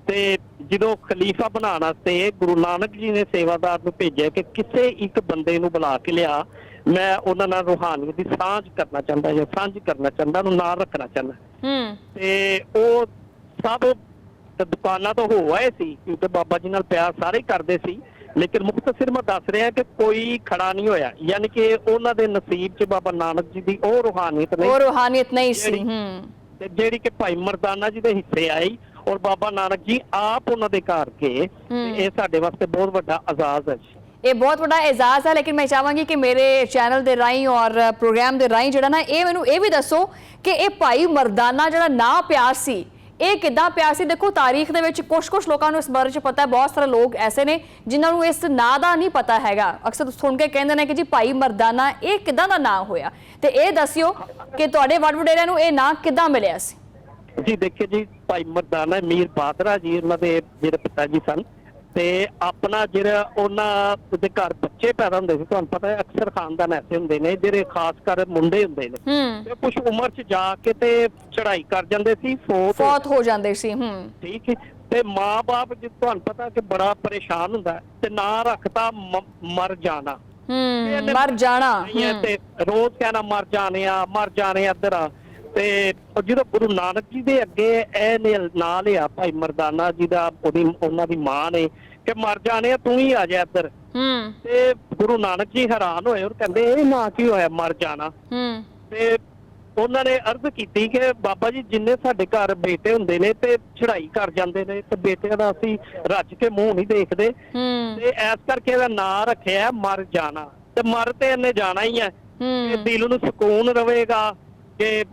ਤੇ ਜਦੋਂ ਖਲੀਫਾ ਬਣਾਉਣ ਵਾਸਤੇ ਗੁਰੂ ਨਾਨਕ ਜੀ ਨੇ ਸੇਵਾਦਾਰ ਨੂੰ ਭੇਜਿਆ ਕਿ ਕਿਸੇ ਇੱਕ ਬੰਦੇ ਨੂੰ ਬੁਲਾ ਕੇ ਲਿਆ, ਮੈਂ ਉਹਨਾਂ ਨਾਲ ਰੂਹਾਨੀਅਤ ਦੀ ਸਾਂਝ ਕਰਨਾ ਚਾਹੁੰਦਾ, ਉਹਨੂੰ ਨਾਲ ਰੱਖਣਾ ਚਾਹੁੰਦਾ। ਤੇ ਉਹ ਸਭ ਦੁਕਾਨਾਂ ਤੋਂ ਹੋ ਆਏ ਸੀ ਕਿਉਂਕਿ ਬਾਬਾ ਜੀ ਨਾਲ ਪਿਆਰ ਸਾਰੇ ਕਰਦੇ ਸੀ, ਲੇਕਿਨ ਮੁਖਤਸਰ ਮੈਂ ਦੱਸ ਰਿਹਾ ਕਿ ਕੋਈ ਖੜਾ ਨਹੀਂ ਹੋਇਆ, ਯਾਨੀ ਕਿ ਉਹਨਾਂ ਦੇ ਨਸੀਬ 'ਚ ਬਾਬਾ ਨਾਨਕ ਜੀ ਦੀ ਉਹ ਰੂਹਾਨੀਅਤ ਨਹੀਂ ਸੀ ਤੇ ਜਿਹੜੀ ਕਿ ਭਾਈ ਮਰਦਾਨਾ ਜੀ ਦੇ ਹਿੱਸੇ ਆਈ। ਔਰ ਬਾਬਾ ਨਾਨਕ ਜੀ ਆਪ ਉਹਨਾਂ ਦੇ ਘਰ ਗਏ। ਇਹ ਸਾਡੇ ਵਾਸਤੇ ਬਹੁਤ ਵੱਡਾ ਆਜ਼ਾਦ ਹੈ ਜੀ। ਇਹ ਬਹੁਤ ਵੱਡਾ ਇਜਾਜ਼ ਹੈ। ਲੇਕਿਨ ਮੈਂ ਚਾਹਾਂਗੀ ਕਿ ਮੇਰੇ ਚੈਨਲ ਦੇ ਰਾਹੀਂ ਔਰ ਪ੍ਰੋਗਰਾਮ ਦੇ ਰਾਹੀਂ ਜਿਹੜਾ ਨਾ ਇਹ ਮੈਨੂੰ ਇਹ ਵੀ ਦੱਸੋ ਕਿ ਇਹ ਭਾਈ ਮਰਦਾਨਾ ਜਿਹੜਾ ਨਾਂ ਪਿਆ ਸੀ ਇਹ ਕਿੱਦਾਂ ਪਿਆ ਸੀ? ਦੇਖੋ ਤਾਰੀਖ ਦੇ ਵਿੱਚ ਕੁਝ ਲੋਕਾਂ ਨੂੰ ਇਸ ਬਾਰੇ 'ਚ ਪਤਾ ਹੈ, ਬਹੁਤ ਸਾਰੇ ਲੋਕ ਐਸੇ ਨੇ ਜਿਨ੍ਹਾਂ ਨੂੰ ਇਸ ਨਾਂ ਦਾ ਨਹੀਂ ਪਤਾ ਹੈਗਾ। ਅਕਸਰ ਸੁਣ ਕੇ ਕਹਿੰਦੇ ਨੇ ਕਿ ਜੀ ਭਾਈ ਮਰਦਾਨਾ ਇਹ ਕਿੱਦਾਂ ਦਾ ਨਾਂ ਹੋਇਆ, ਤੇ ਇਹ ਦੱਸਿਓ ਕਿ ਤੁਹਾਡੇ ਵੱਡ ਵਡੇਰਿਆਂ ਨੂੰ ਇਹ ਨਾਂ ਕਿੱਦਾਂ ਮਿਲਿਆ ਸੀ? ਜੀ ਦੇਖਿਓ ਜੀ, ਭਾਈ ਮਰਦਾਨਾ ਮੀਰ ਬਾਦਰਾ ਜੀ ਉਹਨਾਂ ਦੇ ਜਿਹੜੇ ਪਿਤਾ ਜੀ ਸਨ, ਤੇ ਆਪਣਾ ਜਿਹੜਾ ਉਹਨਾਂ ਦੇ ਘਰ ਬੱਚੇ ਪੈਦਾ ਹੁੰਦੇ ਸੀ, ਤੁਹਾਨੂੰ ਪਤਾ ਹੈ ਅਕਸਰ ਖਾਨਦਾਨ ਐਸੇ ਹੁੰਦੇ ਨੇ ਜਿਹੜੇ ਖਾਸ ਕਰ ਮੁੰਡੇ ਹੁੰਦੇ ਨੇ, ਤੇ ਕੁਝ ਉਮਰ 'ਚ ਜਾ ਕੇ ਤੇ ਚੜਾਈ ਕਰ ਜਾਂਦੇ ਸੀ, ਫੌਤ ਹੋ ਜਾਂਦੇ ਸੀ। ਠੀਕ ਹੈ। ਤੇ ਮਾਂ-ਬਾਪ ਜੀ ਤੁਹਾਨੂੰ ਪਤਾ ਕਿ ਬੜਾ ਪਰੇਸ਼ਾਨ ਹੁੰਦਾ ਤੇ ਨਾਂ ਰੱਖਤਾ ਮਰ ਜਾਣਾ। ਤੇ ਰੋਜ਼ ਕਹਿਣਾ ਮਰ ਜਾਣੇ ਇੱਧਰ ਆ। ਤੇ ਜਦੋਂ ਗੁਰੂ ਨਾਨਕ ਜੀ ਦੇ ਅੱਗੇ ਇਹ ਨਾਂ ਲਿਆ ਭਾਈ ਮਰਦਾਨਾ ਜੀ ਦਾ, ਉਹਨਾਂ ਦੀ ਮਾਂ ਨੇ ਕਿ ਮਰ ਜਾਣੇ ਤੂੰ ਹੀ ਆ ਜਾ ਇੱਧਰ। ਤੇ ਗੁਰੂ ਨਾਨਕ ਜੀ ਹੈਰਾਨ ਹੋਏ ਔਰ ਕਹਿੰਦੇ ਇਹ ਨਾਂ ਕੀ ਹੋਇਆ ਮਰ ਜਾਣਾ? ਤੇ ਉਹਨਾਂ ਨੇ ਅਰਜ਼ ਕੀਤੀ ਕਿ ਬਾਬਾ ਜੀ ਜਿੰਨੇ ਸਾਡੇ ਘਰ ਬੇਟੇ ਹੁੰਦੇ ਨੇ ਤੇ ਚੜ੍ਹਾਈ ਕਰ ਜਾਂਦੇ ਨੇ ਤੇ ਬੇਟਿਆਂ ਦਾ ਅਸੀਂ ਰੱਜ ਕੇ ਮੂੰਹ ਨਹੀਂ ਦੇਖਦੇ ਤੇ ਇਸ ਕਰਕੇ ਇਹਦਾ ਨਾਂ ਰੱਖਿਆ ਮਰ ਜਾਣਾ। ਤੇ ਮਰ ਤੇ ਇਹਨੇ ਜਾਣਾ ਹੀ ਹੈ ਕਿ ਦਿਲ ਨੂੰ ਸਕੂਨ ਰਵੇਗਾ ਕਿ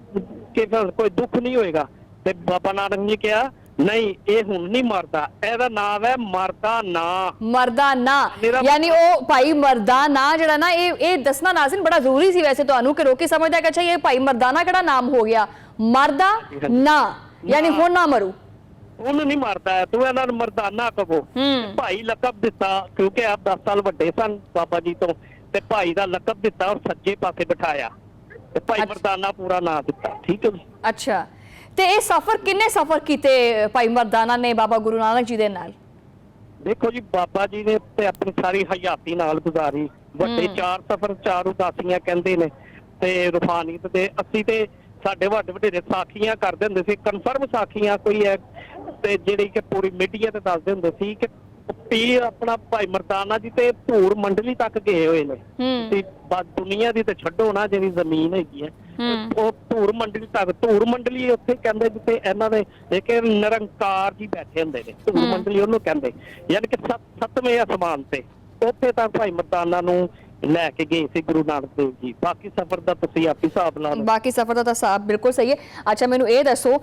ਕੋਈ ਦੁੱਖ ਨਹੀਂ ਹੋਏਗਾ। ਤੇ ਬਾਬਾ ਨਾਨਕ ਨੇ ਕਿਹਾ ਨਹੀਂ ਇਹ ਹੁਣ ਨਹੀਂ ਮਰਦਾ, ਇਹਦਾ ਨਾਮ ਹੈ ਮਰਦਾਨਾ। ਮਰਦਾਨਾ ਯਾਨੀ ਉਹ ਭਾਈ ਮਰਦਾਨਾ ਜਿਹੜਾ ਨਾ ਇਹ ਦੱਸਣਾ ਨਾਜ਼ਰੀਨ ਬੜਾ ਜ਼ਰੂਰੀ ਸੀ ਵੈਸੇ ਤੁਹਾਨੂੰ ਕਿ ਲੋਕੀ ਸਮਝਦਾ ਕਿ ਅੱਛਾ ਇਹ ਭਾਈ ਮਰਦਾਨਾ ਕਿਹੜਾ ਨਾਮ ਹੋ ਗਿਆ, ਮਰਦਾ ਨਾ ਯਾਨੀ ਹੁਣ ਨਾ ਮਰੂ, ਹੁਣ ਨਹੀਂ ਮਰਦਾ ਤੂੰ ਇਹਨਾਂ ਨੂੰ ਮਰਦਾਨਾ ਕਹੋ। ਭਾਈ ਲਕਬ ਦਿੱਤਾ ਕਿਉਂਕਿ ਆਪ 10 ਸਾਲ ਵੱਡੇ ਸਨ ਬਾਬਾ ਜੀ ਤੋਂ ਤੇ ਭਾਈ ਦਾ ਲਕਬ ਦਿੱਤਾ ਔਰ ਸੱਜੇ ਪਾਸੇ ਬਿਠਾਇਆ ਤੇ ਭਾਈ ਮਰਦਾਨਾ ਪੂਰਾ ਨਾਂ ਦਿੱਤਾ। ਠੀਕ ਹੈ ਜੀ। ਅੱਛਾ ਤੇ ਇਹ ਸਫ਼ਰ ਕਿੰਨੇ ਸਫ਼ਰ ਕੀਤੇ ਭਾਈ ਮਰਦਾਨਾ ਨੇ ਬਾਬਾ ਗੁਰੂ ਨਾਨਕ ਜੀ ਦੇ ਨਾਲ? ਦੇਖੋ ਜੀ ਬਾਬਾ ਜੀ ਨੇ ਤੇ ਆਪਣੀ ਸਾਰੀ ਹਯਾਤੀ ਨਾਲ ਗੁਜ਼ਾਰੀ। ਵੱਡੇ 4 ਸਫ਼ਰ 4 ਉਦਾਸੀਆਂ ਕਹਿੰਦੇ ਨੇ ਤੇ ਰੂਹਾਨੀਅਤ ਦੇ ਅਸੀਂ ਤੇ ਸਾਡੇ ਵੱਡੇ ਵਡੇਰੇ ਸਾਖੀਆਂ ਕਰਦੇ ਹੁੰਦੇ ਸੀ, ਕਨਫਰਮ ਸਾਖੀਆਂ ਕੋਈ ਹੈ ਤੇ ਜਿਹੜੀ ਕਿ ਪੂਰੀ ਮੀਡੀਆ ਤੇ ਦੱਸਦੇ ਹੁੰਦੇ ਸੀ ਕਿ ਪੀਰ ਆਪਣਾ ਭਾਈ ਮਰਦਾਨਾ ਜੀ ਤੇ ਧੂਰ ਮੰਡਲੀ ਤੱਕ ਗਏ ਹੋਏ ਨੇ। ਤੇ ਬਸ ਦੁਨੀਆ ਦੀ ਤੇ ਛੱਡੋ ਨਾ ਜਿਹੜੀ ਜ਼ਮੀਨ ਹੈਗੀ ਹੈ ਉਹ ਧੂਰ ਮੰਡਲੀ ਤੱਕ, ਧੂਰ ਮੰਡਲੀ ਉੱਥੇ ਕਹਿੰਦੇ ਜਿੱਥੇ ਇਹਨਾਂ ਦੇ ਲੇਕਿਨ ਨਿਰੰਕਾਰ ਜੀ ਬੈਠੇ ਹੁੰਦੇ ਨੇ, ਧੂਰ ਮੰਡਲੀ ਉਹਨੂੰ ਕਹਿੰਦੇ ਯਾਨੀ ਕਿ 7ਵੇਂ ਅਸਮਾਨ ਤੇ ਉੱਥੇ ਤੱਕ ਭਾਈ ਮਰਦਾਨਾ ਨੂੰ ਲੈ ਕੇ ਗਏ ਸੀ ਗੁਰੂ ਨਾਨਕ ਦੇਵ ਜੀ। ਬਾਕੀ ਸਫ਼ਰ ਦਾ ਤੁਸੀਂ ਆਪ ਹੀ ਹਿਸਾਬ ਲਾ ਲਓ। ਬਾਕੀ ਸਫ਼ਰ ਦਾ ਤਾਂ ਹਿਸਾਬ ਬਿਲਕੁਲ ਸਹੀ ਹੈ। ਅੱਛਾ ਮੈਨੂੰ ਇਹ ਦੱਸੋ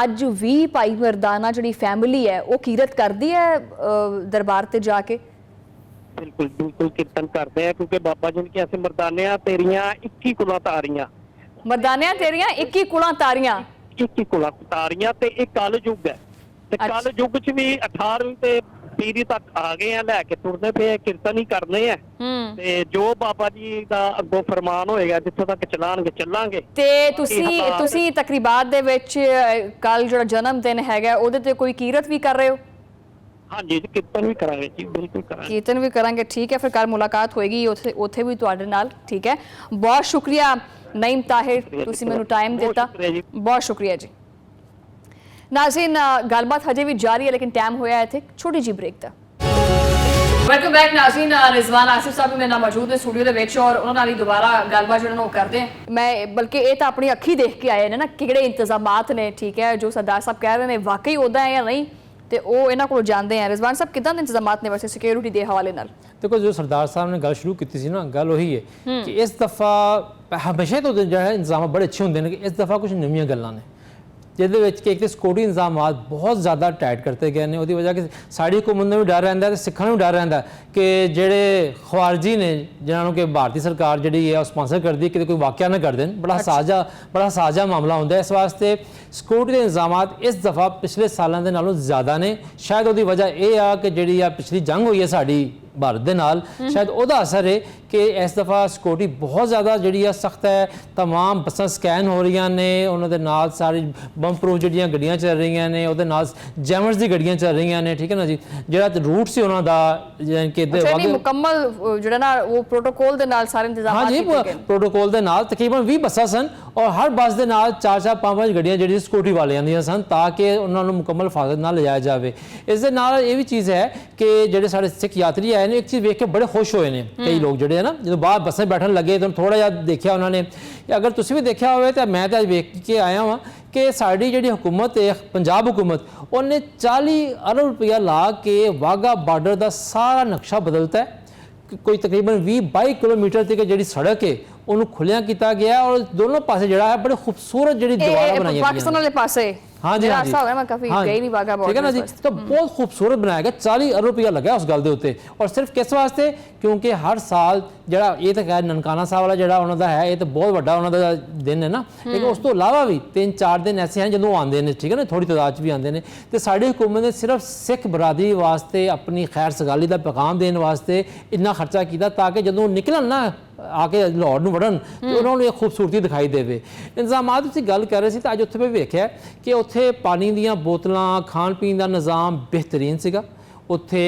ਅੱਜ ਵੀ ਭਾਈ ਮਰਦਾਨਾ ਜਿਹੜੀ ਫੈਮਿਲੀ ਹੈ ਉਹ ਕੀਰਤ ਕਰਦੀ ਹੈ ਦਰਬਾਰ ਤੇ ਜਾ ਕੇ? ਬਿਲਕੁਲ ਬਿਲਕੁਲ ਕੀਰਤਨ ਕਰਦੇ ਆ ਕਿਉਂਕਿ ਬਾਬਾ ਜੀ ਨੇ ਕਿਹਾ ਸੀ ਮਰਦਾਨਿਆਂ ਤੇਰੀਆਂ 21 ਕੁਲਾਂ ਤਾਰੀਆਂ, ਮਰਦਾਨਿਆਂ ਤੇਰੀਆਂ 21 ਕੁਲਾਂ ਤਾਰੀਆਂ, 21 ਕੁਲਾਂ ਤਾਰੀਆਂ ਤੇ ਇਹ ਕਲ ਯੁੱਗ ਹੈ ਤੇ ਕਲ ਯੁੱਗ ਚ ਵੀ 18ਵੀਂ ਤੇ 20ਵੀਂ ਤੱਕ ਆ ਗਏ ਆ, ਲੈ ਕੇ ਤੁਰਦੇ ਪਏ ਕੀਰਤਨ ਹੀ ਕਰਨੇ ਆ ਤੇ ਜੋ ਬਾਬਾ ਜੀ ਦਾ ਅੱਗੋਂ ਫਰਮਾਨ ਹੋਏਗਾ ਜਿੱਥੋਂ ਤੱਕ ਚਲਾਣਗੇ ਚੱਲਾਂਗੇ। ਤੇ ਤੁਸੀਂ ਤਕਰੀਬਾਤ ਦੇ ਵਿੱਚ ਕੱਲ ਜਿਹੜਾ ਜਨਮ ਦਿਨ ਹੈਗਾ ਉਹਦੇ ਤੇ ਕੋਈ ਕੀਰਤ ਵੀ ਕਰ ਰਹੇ ਹੋ? ਹਾਂਜੀ ਕੀਰਤਨ ਵੀ ਕਰਾਂਗੇ ਜੀ, ਬਿਲਕੁਲ ਕਰਾਂਗੇ, ਕੀਰਤਨ ਵੀ ਕਰਾਂਗੇ। ਠੀਕ ਹੈ ਫਿਰ ਕੱਲ ਮੁਲਾਕਾਤ ਹੋਏਗੀ ਉੱਥੇ ਵੀ ਤੁਹਾਡੇ ਨਾਲ। ਠੀਕ ਹੈ ਬਹੁਤ ਸ਼ੁਕਰੀਆ ਨਈਮ ਤਾਹਿਰ, ਤੁਸੀਂ ਮੈਨੂੰ ਟਾਈਮ ਦਿੱਤਾ, ਬਹੁਤ ਸ਼ੁਕਰੀਆ ਜੀ। ਨਾਜ਼ਰੀਨ ਗੱਲਬਾਤ ਹਜੇ ਵੀ ਜਾਰੀ ਹੈ ਲੇਕਿਨ ਟਾਈਮ ਹੋਇਆ ਇੱਥੇ ਛੋਟੀ ਜਿਹੀ ਬ੍ਰੇਕ ਦਾ। ਵੈਲਕਮ ਬੈਕ ਨਾਜ਼ਰੀਨ, ਰਿਜ਼ਵਾਨ ਆਸਿਫ ਸਾਹਿਬ ਮੇਰੇ ਨਾਲ ਮੌਜੂਦ ਨੇ ਸਟੂਡੀਓ ਦੇ ਵਿੱਚ ਔਰ ਉਹਨਾਂ ਨਾਲ ਹੀ ਦੁਬਾਰਾ ਗੱਲਬਾਤ ਜਿਹੜਾ ਉਹ ਕਰਦੇ ਹਾਂ। ਮੈਂ ਬਲਕਿ ਇਹ ਤਾਂ ਆਪਣੀ ਅੱਖੀ ਦੇਖ ਕੇ ਆਏ ਨੇ ਨਾ ਕਿਹੜੇ ਇੰਤਜ਼ਾਮਾਤ ਨੇ। ਠੀਕ ਹੈ ਜੋ ਸਰਦਾਰ ਸਾਹਿਬ ਕਹਿ ਰਹੇ ਨੇ ਵਾਕਈ ਉੱਦਾਂ ਹੈ ਜਾਂ ਨਹੀਂ ਤੇ ਉਹ ਇਹਨਾਂ ਕੋਲ ਜਾਣਦੇ ਆ। ਰਿਜ਼ਵਾਨ ਸਾਹਿਬ ਕਿੱਦਾਂ ਦੇ ਇੰਤਜ਼ਾਮਾਤ ਨੇ ਵੈਸੇ ਸਿਕਿਉਰਿਟੀ ਦੇ ਹਵਾਲੇ ਨਾਲ? ਦੇਖੋ ਜੋ ਸਰਦਾਰ ਸਾਹਿਬ ਨੇ ਗੱਲ ਸ਼ੁਰੂ ਕੀਤੀ ਸੀ ਨਾ ਗੱਲ ਉਹੀ ਹੈ ਕਿ ਇਸ ਦਫਾ ਹਮੇਸ਼ਾ ਤੋਂ ਜਿਹੜਾ ਇੰਤਜ਼ਾਮ ਬੜੇ ਅੱਛੇ ਹੁੰਦੇ ਨੇ ਕਿ ਇਸ ਦਫਾ ਕੁਝ ਨਵੀਆਂ ਗੱਲਾਂ ਨੇ ਜਿਹਦੇ ਵਿੱਚ ਕਿ ਇੱਕ ਤਾਂ ਸਿਕਿਉਰਿਟੀ ਇੰਤਜ਼ਾਮਾਤ ਬਹੁਤ ਜ਼ਿਆਦਾ ਟਾਈਟ ਕਰਤੇ ਗਏ ਨੇ। ਉਹਦੀ ਵਜ੍ਹਾ ਕਿ ਸਾਡੀ ਹੁਕੂਮਤ ਨੂੰ ਵੀ ਡਰ ਰਹਿੰਦਾ ਤੇ ਸਿੱਖਾਂ ਨੂੰ ਵੀ ਡਰ ਰਹਿੰਦਾ ਕਿ ਜਿਹੜੇ ਖਵਾਰਜੀ ਨੇ ਜਿਨ੍ਹਾਂ ਨੂੰ ਕਿ ਭਾਰਤੀ ਸਰਕਾਰ ਜਿਹੜੀ ਹੈ ਉਹ ਸਪਾਂਸਰ ਕਰਦੀ ਕਿਤੇ ਕੋਈ ਵਾਕਿਆ ਨਾ ਕਰ ਦੇਣ, ਬੜਾ ਸਾਜ਼ਾ ਮਾਮਲਾ ਹੁੰਦਾ। ਇਸ ਵਾਸਤੇ ਸਿਕਿਉਰਿਟੀ ਦੇ ਇੰਤਜ਼ਾਮਾਤ ਇਸ ਦਫਾ ਪਿਛਲੇ ਸਾਲਾਂ ਦੇ ਨਾਲੋਂ ਜ਼ਿਆਦਾ ਨੇ। ਸ਼ਾਇਦ ਉਹਦੀ ਵਜ੍ਹਾ ਇਹ ਆ ਕਿ ਜਿਹੜੀ ਆ ਪਿਛਲੀ ਜੰਗ ਹੋਈ ਹੈ ਸਾਡੀ ਭਾਰਤ ਦੇ ਨਾਲ, ਸ਼ਾਇਦ ਉਹਦਾ ਅਸਰ ਹੈ ਕਿ ਇਸ ਦਫਾ ਸਿਕਿਉਰਿਟੀ ਬਹੁਤ ਜ਼ਿਆਦਾ ਜਿਹੜੀ ਆ ਸਖਤ ਹੈ। ਤਮਾਮ ਬੱਸਾਂ ਸਕੈਨ ਹੋ ਰਹੀਆਂ ਨੇ, ਉਹਨਾਂ ਦੇ ਨਾਲ ਸਾਰੀ ਬੰਬ ਪ੍ਰੂਫ ਜਿਹੜੀਆਂ ਗੱਡੀਆਂ ਚੱਲ ਰਹੀਆਂ ਨੇ, ਉਹਦੇ ਨਾਲ ਜੈਮਰਸ ਦੀ ਗੱਡੀਆਂ ਚੱਲ ਰਹੀਆਂ ਨੇ। ਠੀਕ ਹੈ ਨਾ ਜੀ, ਜਿਹੜਾ ਰੂਟ ਸੀ ਉਹਨਾਂ ਦਾ ਕਿ ਮੁਕੰਮਲ ਜਿਹੜਾ ਨਾ ਉਹ ਪ੍ਰੋਟੋਕੋਲ ਦੇ ਨਾਲ ਸਾਰੇ ਇੰਤਜ਼ਾਮਾਤ ਕੀਤੇ ਗਏ। ਹਾਂ ਜੀ ਪ੍ਰੋਟੋਕੋਲ ਦੇ ਨਾਲ ਤਕਰੀਬਨ 20 ਬੱਸਾਂ ਸਨ ਔਰ ਹਰ ਬੱਸ ਦੇ ਨਾਲ 4-4 5-5 ਗੱਡੀਆਂ ਜਿਹੜੀ ਸਿਕਿਉਰਿਟੀ ਵਾਲਿਆਂ ਦੀਆਂ ਸਨ ਤਾਂ ਕਿ ਉਹਨਾਂ ਨੂੰ ਮੁਕੰਮਲ ਹਿਫਾਜ਼ਤ ਨਾਲ ਲਿਜਾਇਆ ਜਾਵੇ। ਇਸ ਦੇ ਨਾਲ ਇਹ ਵੀ ਚੀਜ਼ ਹੈ ਕਿ ਜਿਹੜੇ ਸਾਡੇ ਸਿੱਖ ਯਾਤਰੀ ਆਏ ਨੇ ਇੱਕ ਚੀਜ਼ ਵੇਖ ਕੇ ਬੜੇ ਖੁਸ਼ ਹੋਏ ਨੇ ਕਈ ਲੋਕ ਜਿਹੜੇ ਨਾ ਜਦੋਂ ਬਾਹਰ ਬੱਸਾਂ ਬੈਠਣ ਲੱਗੇ ਤਾਂ ਥੋੜਾ ਜਿਹਾ ਦੇਖਿਆ ਉਹਨਾਂ ਨੇ। ਅਗਰ ਤੁਸੀਂ ਵੀ ਦੇਖਿਆ ਹੋਵੇ ਤਾਂ ਮੈਂ ਤਾਂ ਅੱਜ ਵੇਖ ਕੇ ਆਇਆ ਹਾਂ ਕਿ ਸਾਡੀ ਜਿਹੜੀ ਹੁਕੂਮਤ ਹੈ ਪੰਜਾਬ ਹੁਕੂਮਤ ਉਹਨੇ 40 ਅਰਬ ਰੁਪਇਆ ਲਾ ਕੇ ਵਾਘਾ ਬਾਰਡਰ ਦਾ ਸਾਰਾ ਨਕਸ਼ਾ ਬਦਲਤਾ ਹੈ। ਕੋਈ ਤਕਰੀਬਨ 20-22 ਕਿਲੋਮੀਟਰ ਤੱਕ ਜਿਹੜੀ ਸੜਕ ਹੈ ਉਹਨੂੰ ਖੁੱਲਿਆ ਕੀਤਾ ਗਿਆ ਔਰ ਦੋਨੋਂ ਪਾਸੇ ਜਿਹੜਾ ਹੈ ਬੜੇ ਖੂਬਸੂਰਤ ਜਿਹੜੀ ਦੀਵਾਰਾਂ ਬਣਾਈਆਂ ਗਈਆਂ ਪਾਕਿਸਤਾਨ ਵਾਲੇ ਪਾਸੇ। हाँ जी, मैं काफी गई नहीं वाघा बॉर्डर। ठीक है ना जी, तो बहुत खूबसूरत बनाया गया। 40 अरब रुपया लगा उस गल दे उत्ते और सिर्फ किस वास्ते क्योंकि हर साल ਜਿਹੜਾ ਇਹ ਤਾਂ ਖੈਰ ਨਨਕਾਣਾ ਸਾਹਿਬ ਵਾਲਾ ਜਿਹੜਾ ਉਹਨਾਂ ਦਾ ਹੈ ਇਹ ਤਾਂ ਬਹੁਤ ਵੱਡਾ ਉਹਨਾਂ ਦਾ ਦਿਨ ਹੈ ਨਾ, ਲੇਕਿਨ ਉਸ ਤੋਂ ਇਲਾਵਾ ਵੀ 3-4 ਦਿਨ ਐਸੇ ਹਨ ਜਦੋਂ ਆਉਂਦੇ ਨੇ। ਠੀਕ ਹੈ ਨਾ, ਥੋੜੀ ਤਾਦਾਦ 'ਚ ਵੀ ਆਉਂਦੇ ਨੇ ਤੇ ਸਾਡੀ ਹੁਕੂਮਤ ਨੇ ਸਿਰਫ ਸਿੱਖ ਬਰਾਦਰੀ ਵਾਸਤੇ ਆਪਣੀ ਖੈਰ ਸਗਾਲੀ ਦਾ ਪੈਗਾਮ ਦੇਣ ਵਾਸਤੇ ਇੰਨਾ ਖਰਚਾ ਕੀਤਾ ਤਾਂ ਕਿ ਜਦੋਂ ਨਿਕਲਣ ਨਾ ਆ ਕੇ ਲਾਹੌਰ ਨੂੰ ਵੜਨ ਤੇ ਉਹਨਾਂ ਨੂੰ ਇਹ ਖੂਬਸੂਰਤੀ ਦਿਖਾਈ ਦੇਵੇ। ਇੰਤਜ਼ਾਮਾਤ ਤੁਸੀਂ ਗੱਲ ਕਰ ਰਹੇ ਸੀ ਤਾਂ ਅੱਜ ਉੱਥੇ ਮੈਂ ਵੇਖਿਆ ਕਿ ਉੱਥੇ ਪਾਣੀ ਦੀਆਂ ਬੋਤਲਾਂ, ਖਾਣ ਪੀਣ ਦਾ ਨਿਜ਼ਾਮ ਬਿਹਤਰੀਨ ਸੀਗਾ। ਉੱਥੇ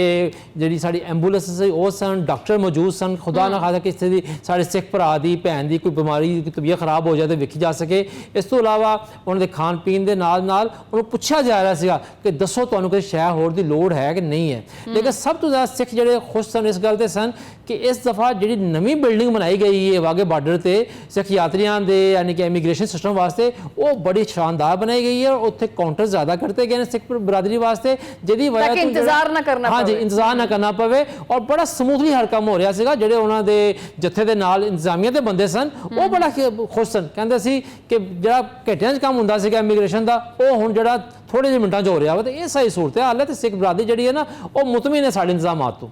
ਜਿਹੜੀ ਸਾਡੀ ਐਂਬੂਲੈਂਸ ਸੀ ਉਹ ਸਨ, ਡਾਕਟਰ ਮੌਜੂਦ ਸਨ। ਖੁਦਾ ਨਾ ਖਾਸਾ ਕਿਸੇ ਦੀ ਸਾਡੇ ਸਿੱਖ ਭਰਾ ਦੀ ਭੈਣ ਦੀ ਕੋਈ ਬਿਮਾਰੀ ਦੀ ਤਬੀਅਤ ਖਰਾਬ ਹੋ ਜਾਏ ਤਾਂ ਵੇਖੀ ਜਾ ਸਕੇ। ਇਸ ਤੋਂ ਇਲਾਵਾ ਉਹਨਾਂ ਦੇ ਖਾਣ ਪੀਣ ਦੇ ਨਾਲ ਨਾਲ ਉਹਨੂੰ ਪੁੱਛਿਆ ਜਾ ਰਿਹਾ ਸੀਗਾ ਕਿ ਦੱਸੋ ਤੁਹਾਨੂੰ ਕੋਈ ਸ਼ੈ ਹੋਰ ਦੀ ਲੋੜ ਹੈ ਕਿ ਨਹੀਂ ਹੈ। ਲੇਕਿਨ ਸਭ ਤੋਂ ਜ਼ਿਆਦਾ ਸਿੱਖ ਜਿਹੜੇ ਖੁਸ਼ ਸਨ ਇਸ ਗੱਲ ਤੇ ਸਨ ਕਿ ਇਸ ਦਫਾ ਜਿਹੜੀ ਨਵੀਂ ਬਿਲਡਿੰਗ ਬਣਾਈ ਗਈ ਹੈ ਵਾਗੇ ਬਾਰਡਰ ਤੇ ਸਿੱਖ ਯਾਤਰੀਆਂ ਦੇ ਯਾਨੀ ਕਿ ਇਮੀਗ੍ਰੇਸ਼ਨ ਸਿਸਟਮ ਵਾਸਤੇ, ਉਹ ਬੜੀ ਸ਼ਾਨਦਾਰ ਬਣਾਈ ਗਈ ਹੈ। ਉੱਥੇ ਕਾਊਂਟਰ ਜ਼ਿਆਦਾ ਕਰਤੇ ਗਏ ਨੇ ਸਿੱਖ ਬਰਾਦਰੀ ਵਾਸਤੇ, ਜਿਹਦੀ ਵਜ੍ਹਾ ਤਾਂ ਕਿ ਇੰਤਜ਼ਾਰ ਨਾ ਕਰਨਾ ਪਵੇ। ਹਾਂਜੀ, ਇੰਤਜ਼ਾਰ ਨਾ ਕਰਨਾ ਪਵੇ ਔਰ ਬੜਾ ਸਮੂਥਲੀ ਹਰ ਕੰਮ ਹੋ ਰਿਹਾ ਸੀਗਾ। ਜਿਹੜੇ ਉਹਨਾਂ ਦੇ ਜੱਥੇ ਦੇ ਨਾਲ ਇੰਤਜ਼ਾਮੀਆ ਦੇ ਬੰਦੇ ਸਨ ਉਹ ਬੜਾ ਖੁਸ਼ ਸਨ, ਕਹਿੰਦੇ ਸੀ ਕਿ ਜਿਹੜਾ ਘੰਟਿਆਂ 'ਚ ਕੰਮ ਹੁੰਦਾ ਸੀਗਾ ਇਮੀਗ੍ਰੇਸ਼ਨ ਦਾ, ਉਹ ਹੁਣ ਜਿਹੜਾ ਥੋੜੇ ਜਿਹੇ ਮਿੰਟਾਂ 'ਚ ਹੋ ਰਿਹਾ ਵਾ। ਤੇ ਇਹ ਸਹੀ ਸੂਰਤ ਹਾਲ ਹੈ ਤੇ ਸਿੱਖ ਬਰਾਦਰੀ ਜਿਹੜੀ ਹੈ ਨਾ ਉਹ ਮੁਤਮਈਨ ਹੈ ਸਾਡੇ ਇੰਤਜ਼ਾਮਾਤ ਤੋਂ।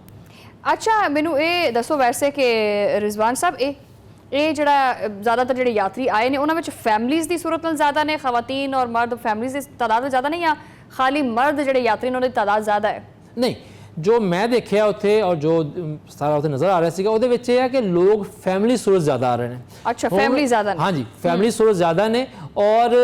ਅੱਛਾ, ਮੈਨੂੰ ਇਹ ਦੱਸੋ ਵੈਸੇ ਕਿ ਰਿਜ਼ਵਾਨ ਸਾਹਿਬ ਇਹ ਜਿਹੜਾ ਜ਼ਿਆਦਾਤਰ ਜਿਹੜੇ ਯਾਤਰੀ ਆਏ ਨੇ ਉਹਨਾਂ ਵਿੱਚ ਫੈਮਲੀਜ਼ ਦੀ ਸੂਰਤ ਨਾਲ ਜ਼ਿਆਦਾ ਨੇ, ਖਵਾਤੀਨ ਔਰ ਮਰਦ ਫੈਮਲੀਜ਼ ਦੀ ਤਾਦਾਦ ਜ਼ਿਆਦਾ ਨਹੀਂ, ਜਾਂ ਖਾਲੀ ਮਰਦ ਜਿਹੜੇ ਯਾਤਰੀ ਨੇ ਉਹਨਾਂ ਦੀ ਤਾਦਾਦ ਜ਼ਿਆਦਾ ਹੈ? ਨਹੀਂ, ਜੋ ਮੈਂ ਦੇਖਿਆ ਉੱਥੇ ਔਰ ਜੋ ਸਾਰਾ ਉੱਥੇ ਨਜ਼ਰ ਆ ਰਿਹਾ ਸੀਗਾ ਉਹਦੇ ਵਿੱਚ ਇਹ ਹੈ ਕਿ ਲੋਕ ਫੈਮਿਲੀ ਸੂਰਤ ਜ਼ਿਆਦਾ ਆ ਰਹੇ ਨੇ। ਅੱਛਾ, ਫੈਮਿਲੀ ਜ਼ਿਆਦਾ ਨੇ? ਹਾਂਜੀ, ਫੈਮਿਲੀ ਸੂਰਤ ਜ਼ਿਆਦਾ ਨੇ। ਔਰ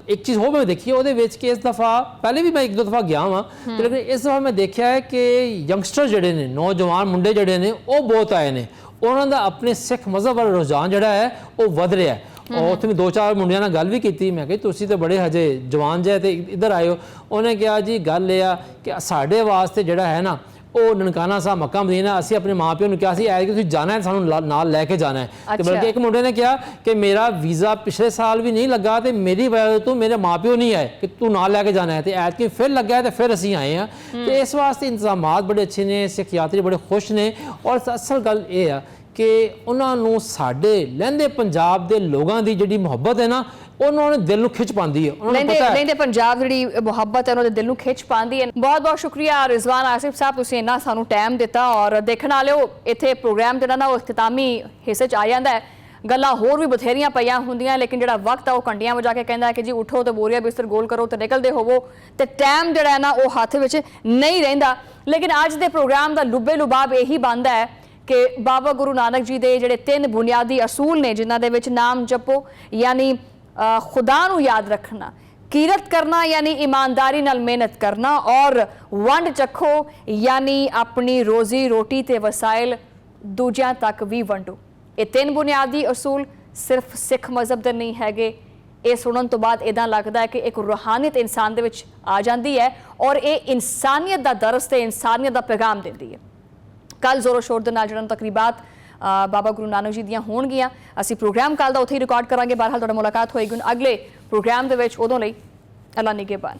ਇੱਕ ਚੀਜ਼ ਹੋਰ ਮੈਂ ਦੇਖੀ ਉਹਦੇ ਵਿੱਚ ਕਿ ਇਸ ਦਫਾ, ਪਹਿਲੇ ਵੀ ਮੈਂ ਇੱਕ ਦੋ ਦਫਾ ਗਿਆ ਹਾਂ ਤੇ ਲੇਕਿਨ ਇਸ ਦਫਾ ਮੈਂ ਦੇਖਿਆ ਹੈ ਕਿ ਯੰਗਸਟਰ ਜਿਹੜੇ ਨੇ, ਨੌਜਵਾਨ ਮੁੰਡੇ ਜਿਹੜੇ ਨੇ ਉਹ ਬਹੁਤ ਆਏ ਨੇ। ਉਹਨਾਂ ਦਾ ਆਪਣੇ ਸਿੱਖ ਮਜ਼ਹਬ ਵੱਲ ਰੁਝਾਨ ਜਿਹੜਾ ਹੈ ਉਹ ਵਧ ਰਿਹਾ ਹੈ। और उत्थे मैं 2-4 मुंडियां नाल गल भी की, मैं कही तुसीं ते बड़े हजे जवान जे ते इधर आए हो। उन्हें कहा जी गल ये आ कि साडे वास्ते जिहड़ा है ना ਉਹ ਨਨਕਾਣਾ ਸਾਹਿਬ ਮੱਕਾ ਮਦੀਨਾ, ਅਸੀਂ ਆਪਣੇ ਮਾਂ ਪਿਓ ਨੂੰ ਕਿਹਾ ਸੀ ਐਤਕੀ ਤੁਸੀਂ ਜਾਣਾ ਹੈ, ਸਾਨੂੰ ਨਾਲ ਲੈ ਕੇ ਜਾਣਾ ਹੈ। ਤੇ ਬਲਕਿ ਇੱਕ ਮੁੰਡੇ ਨੇ ਕਿਹਾ ਕਿ ਮੇਰਾ ਵੀਜ਼ਾ ਪਿਛਲੇ ਸਾਲ ਵੀ ਨਹੀਂ ਲੱਗਾ ਤੇ ਮੇਰੀ ਵਜ੍ਹਾ ਤੋਂ ਮੇਰੇ ਮਾਂ ਪਿਓ ਨਹੀਂ ਆਏ ਕਿ ਤੂੰ ਨਾਲ ਲੈ ਕੇ ਜਾਣਾ ਹੈ, ਤੇ ਐਤਕੀ ਫਿਰ ਲੱਗਾ ਤੇ ਫਿਰ ਅਸੀਂ ਆਏ ਹਾਂ। ਤੇ ਇਸ ਵਾਸਤੇ ਇੰਤਜ਼ਾਮਾਤ ਬੜੇ ਅੱਛੇ ਨੇ, ਸਿੱਖ ਯਾਤਰੀ ਬੜੇ ਖੁਸ਼ ਨੇ। ਔਰ ਅਸਲ ਗੱਲ ਇਹ ਆ ਕਿ ਉਹਨਾਂ ਨੂੰ ਸਾਡੇ ਲਹਿੰਦੇ ਪੰਜਾਬ ਦੇ ਲੋਕਾਂ ਦੀ ਜਿਹੜੀ ਮੁਹੱਬਤ ਹੈ ਨਾ ਉਹਨਾਂ ਨੇ ਦਿਲ ਨੂੰ ਖਿੱਚ ਪਾਉਂਦੀ ਹੈ। ਉਹਨਾਂ ਨੂੰ ਪਤਾ ਹੈ ਲਹਿੰਦੇ ਪੰਜਾਬ ਜਿਹੜੀ ਮੁਹੱਬਤ ਹੈ ਉਹਨਾਂ ਦੇ ਦਿਲ ਨੂੰ ਖਿੱਚ ਪਾਉਂਦੀ ਹੈ। ਬਹੁਤ ਬਹੁਤ ਸ਼ੁਕਰੀਆ ਰਿਜ਼ਵਾਨ ਆਸਿਫ ਸਾਹਿਬ, ਤੁਸੀਂ ਇੰਨਾ ਸਾਨੂੰ ਟਾਈਮ ਦਿੱਤਾ। ਔਰ ਦੇਖਣ ਵਾਲਿਓ, ਇੱਥੇ ਪ੍ਰੋਗਰਾਮ ਜਿਹੜਾ ਨਾ ਉਹ ਇਖਤਤਾਮੀ ਹਿੱਸੇ 'ਚ ਆ ਜਾਂਦਾ ਹੈ। ਗੱਲਾਂ ਹੋਰ ਵੀ ਬਥੇਰੀਆਂ ਪਈਆਂ ਹੁੰਦੀਆਂ, ਲੇਕਿਨ ਜਿਹੜਾ ਵਕਤ ਆ ਉਹ ਘੰਟੀਆਂ ਵਜਾ ਕੇ ਕਹਿੰਦਾ ਹੈ ਕਿ ਜੀ ਉਠੋ ਤੇ ਬੋਰੀਆ ਬਿਸਤਰ ਗੋਲ ਕਰੋ ਤੇ ਨਿਕਲਦੇ ਹੋਵੋ, ਤੇ ਟਾਈਮ ਜਿਹੜਾ ਹੈ ਨਾ ਉਹ ਹੱਥ ਵਿੱਚ ਨਹੀਂ ਰਹਿੰਦਾ। ਲੇਕਿਨ ਅੱਜ ਦੇ ਪ੍ਰੋਗਰਾਮ ਦਾ ਲੁੱਬੇ ਲੁਬਾਬ ਇਹੀ ਬਣਦਾ ਹੈ ਕਿ ਬਾਬਾ ਗੁਰੂ ਨਾਨਕ ਜੀ ਦੇ ਜਿਹੜੇ 3 ਬੁਨਿਆਦੀ ਅਸੂਲ ਨੇ, ਜਿਨ੍ਹਾਂ ਦੇ ਵਿੱਚ ਨਾਮ ਜਪੋ ਯਾਨੀ खुदा ਨੂੰ याद रखना, कीरत करना यानी ईमानदारी नाल मेहनत करना, और वंड चखो यानी अपनी रोजी रोटी ते वसाइल दूजियां तक भी वंडो। ये 3 बुनियादी असूल सिर्फ सिख मजहब दे नहीं हैगे। ये सुनन तो बाद इदां लगदा है कि एक रूहानियत इंसान दे विच आ जांदी है और ये इंसानियत दा दरस ते इंसानियत दा पैगाम दिंदी है। कल जोरो शोर दे नाल जिहड़े तकरीबात बाबा गुरु नानक जी दियां होणगियां, ਅਸੀਂ ਪ੍ਰੋਗਰਾਮ ਕੱਲ ਦਾ ਉੱਥੇ ਹੀ ਰਿਕਾਰਡ ਕਰਾਂਗੇ। ਬਹਰਹਾਲ ਤੁਹਾਡੇ ਮੁਲਾਕਾਤ ਹੋਏਗੀ ਅਗਲੇ ਪ੍ਰੋਗਰਾਮ ਦੇ ਵਿੱਚ। ਉਦੋਂ ਲਈ ਅੱਲਾ ਨਿਗਹਿਬਾਨ।